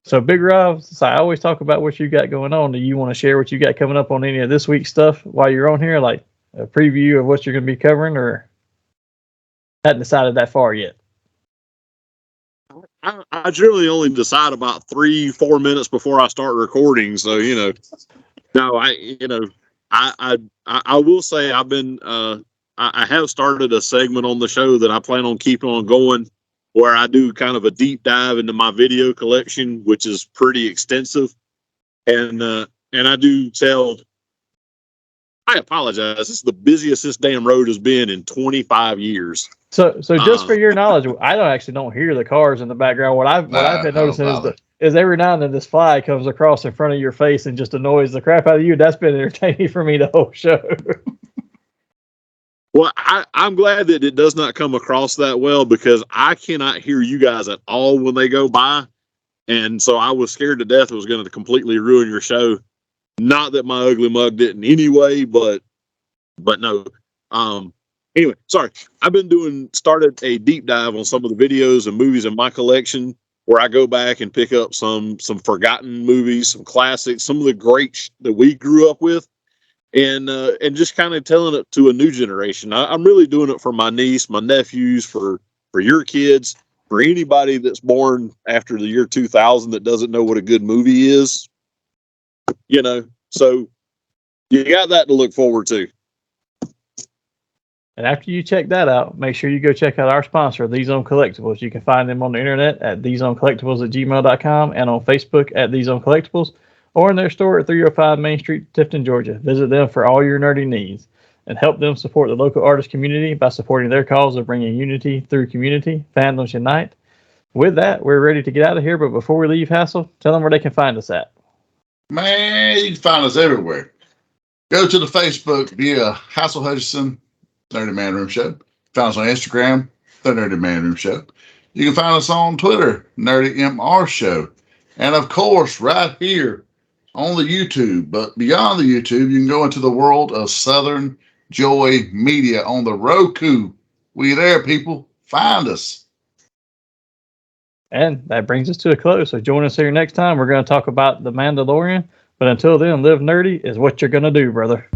So, Big Rob, so I always talk about what you got going on. Do you want to share what you got coming up on any of this week's stuff while you're on here? Like a preview of what you're going to be covering, or hadn't decided that far yet? I generally only decide about 3-4 minutes before I start recording. So, no, I will say I've been, I have started a segment on the show that I plan on keeping on going where I do kind of a deep dive into my video collection, which is pretty extensive. And I do tell, I apologize. This is the busiest this damn road has been in 25 years. So just for your knowledge, I don't hear the cars in the background. What I've been noticing is every now and then this fly comes across in front of your face and just annoys the crap out of you. That's been entertaining for me the whole show. Well, I'm glad that it does not come across that well because I cannot hear you guys at all when they go by. And so I was scared to death it was going to completely ruin your show. Not that my ugly mug didn't anyway, but no. Anyway, sorry. I've been started a deep dive on some of the videos and movies in my collection where I go back and pick up some forgotten movies, some classics, some of the greats that we grew up with. And just kind of telling it to a new generation. I'm really doing it for my niece, my nephews, for your kids, for anybody that's born after the year 2000 that doesn't know what a good movie is. So you got that to look forward to. And after you check that out, make sure you go check out our sponsor, These Own Collectibles. You can find them on the internet at theseowncollectibles@gmail.com and on Facebook at These Own Collectibles, or in their store at 305 Main Street, Tifton, Georgia. Visit them for all your nerdy needs and help them support the local artist community by supporting their cause of bringing unity through community. Fandoms unite. With that, we're ready to get out of here. But before we leave, Hassel, tell them where they can find us at. Man, you can find us everywhere. Go to the Facebook via Hassel Hutchison, Nerdy Manroom Show. Find us on Instagram, The Nerdy Manroom Show. You can find us on Twitter, Nerdy MR Show. And of course, right here on the YouTube. But beyond the YouTube, you can go into the world of Southern Joy Media on the Roku. We there, people. Find us. And that brings us to a close. So join us here next time. We're going to talk about The Mandalorian. But until then, live nerdy is what you're going to do, brother.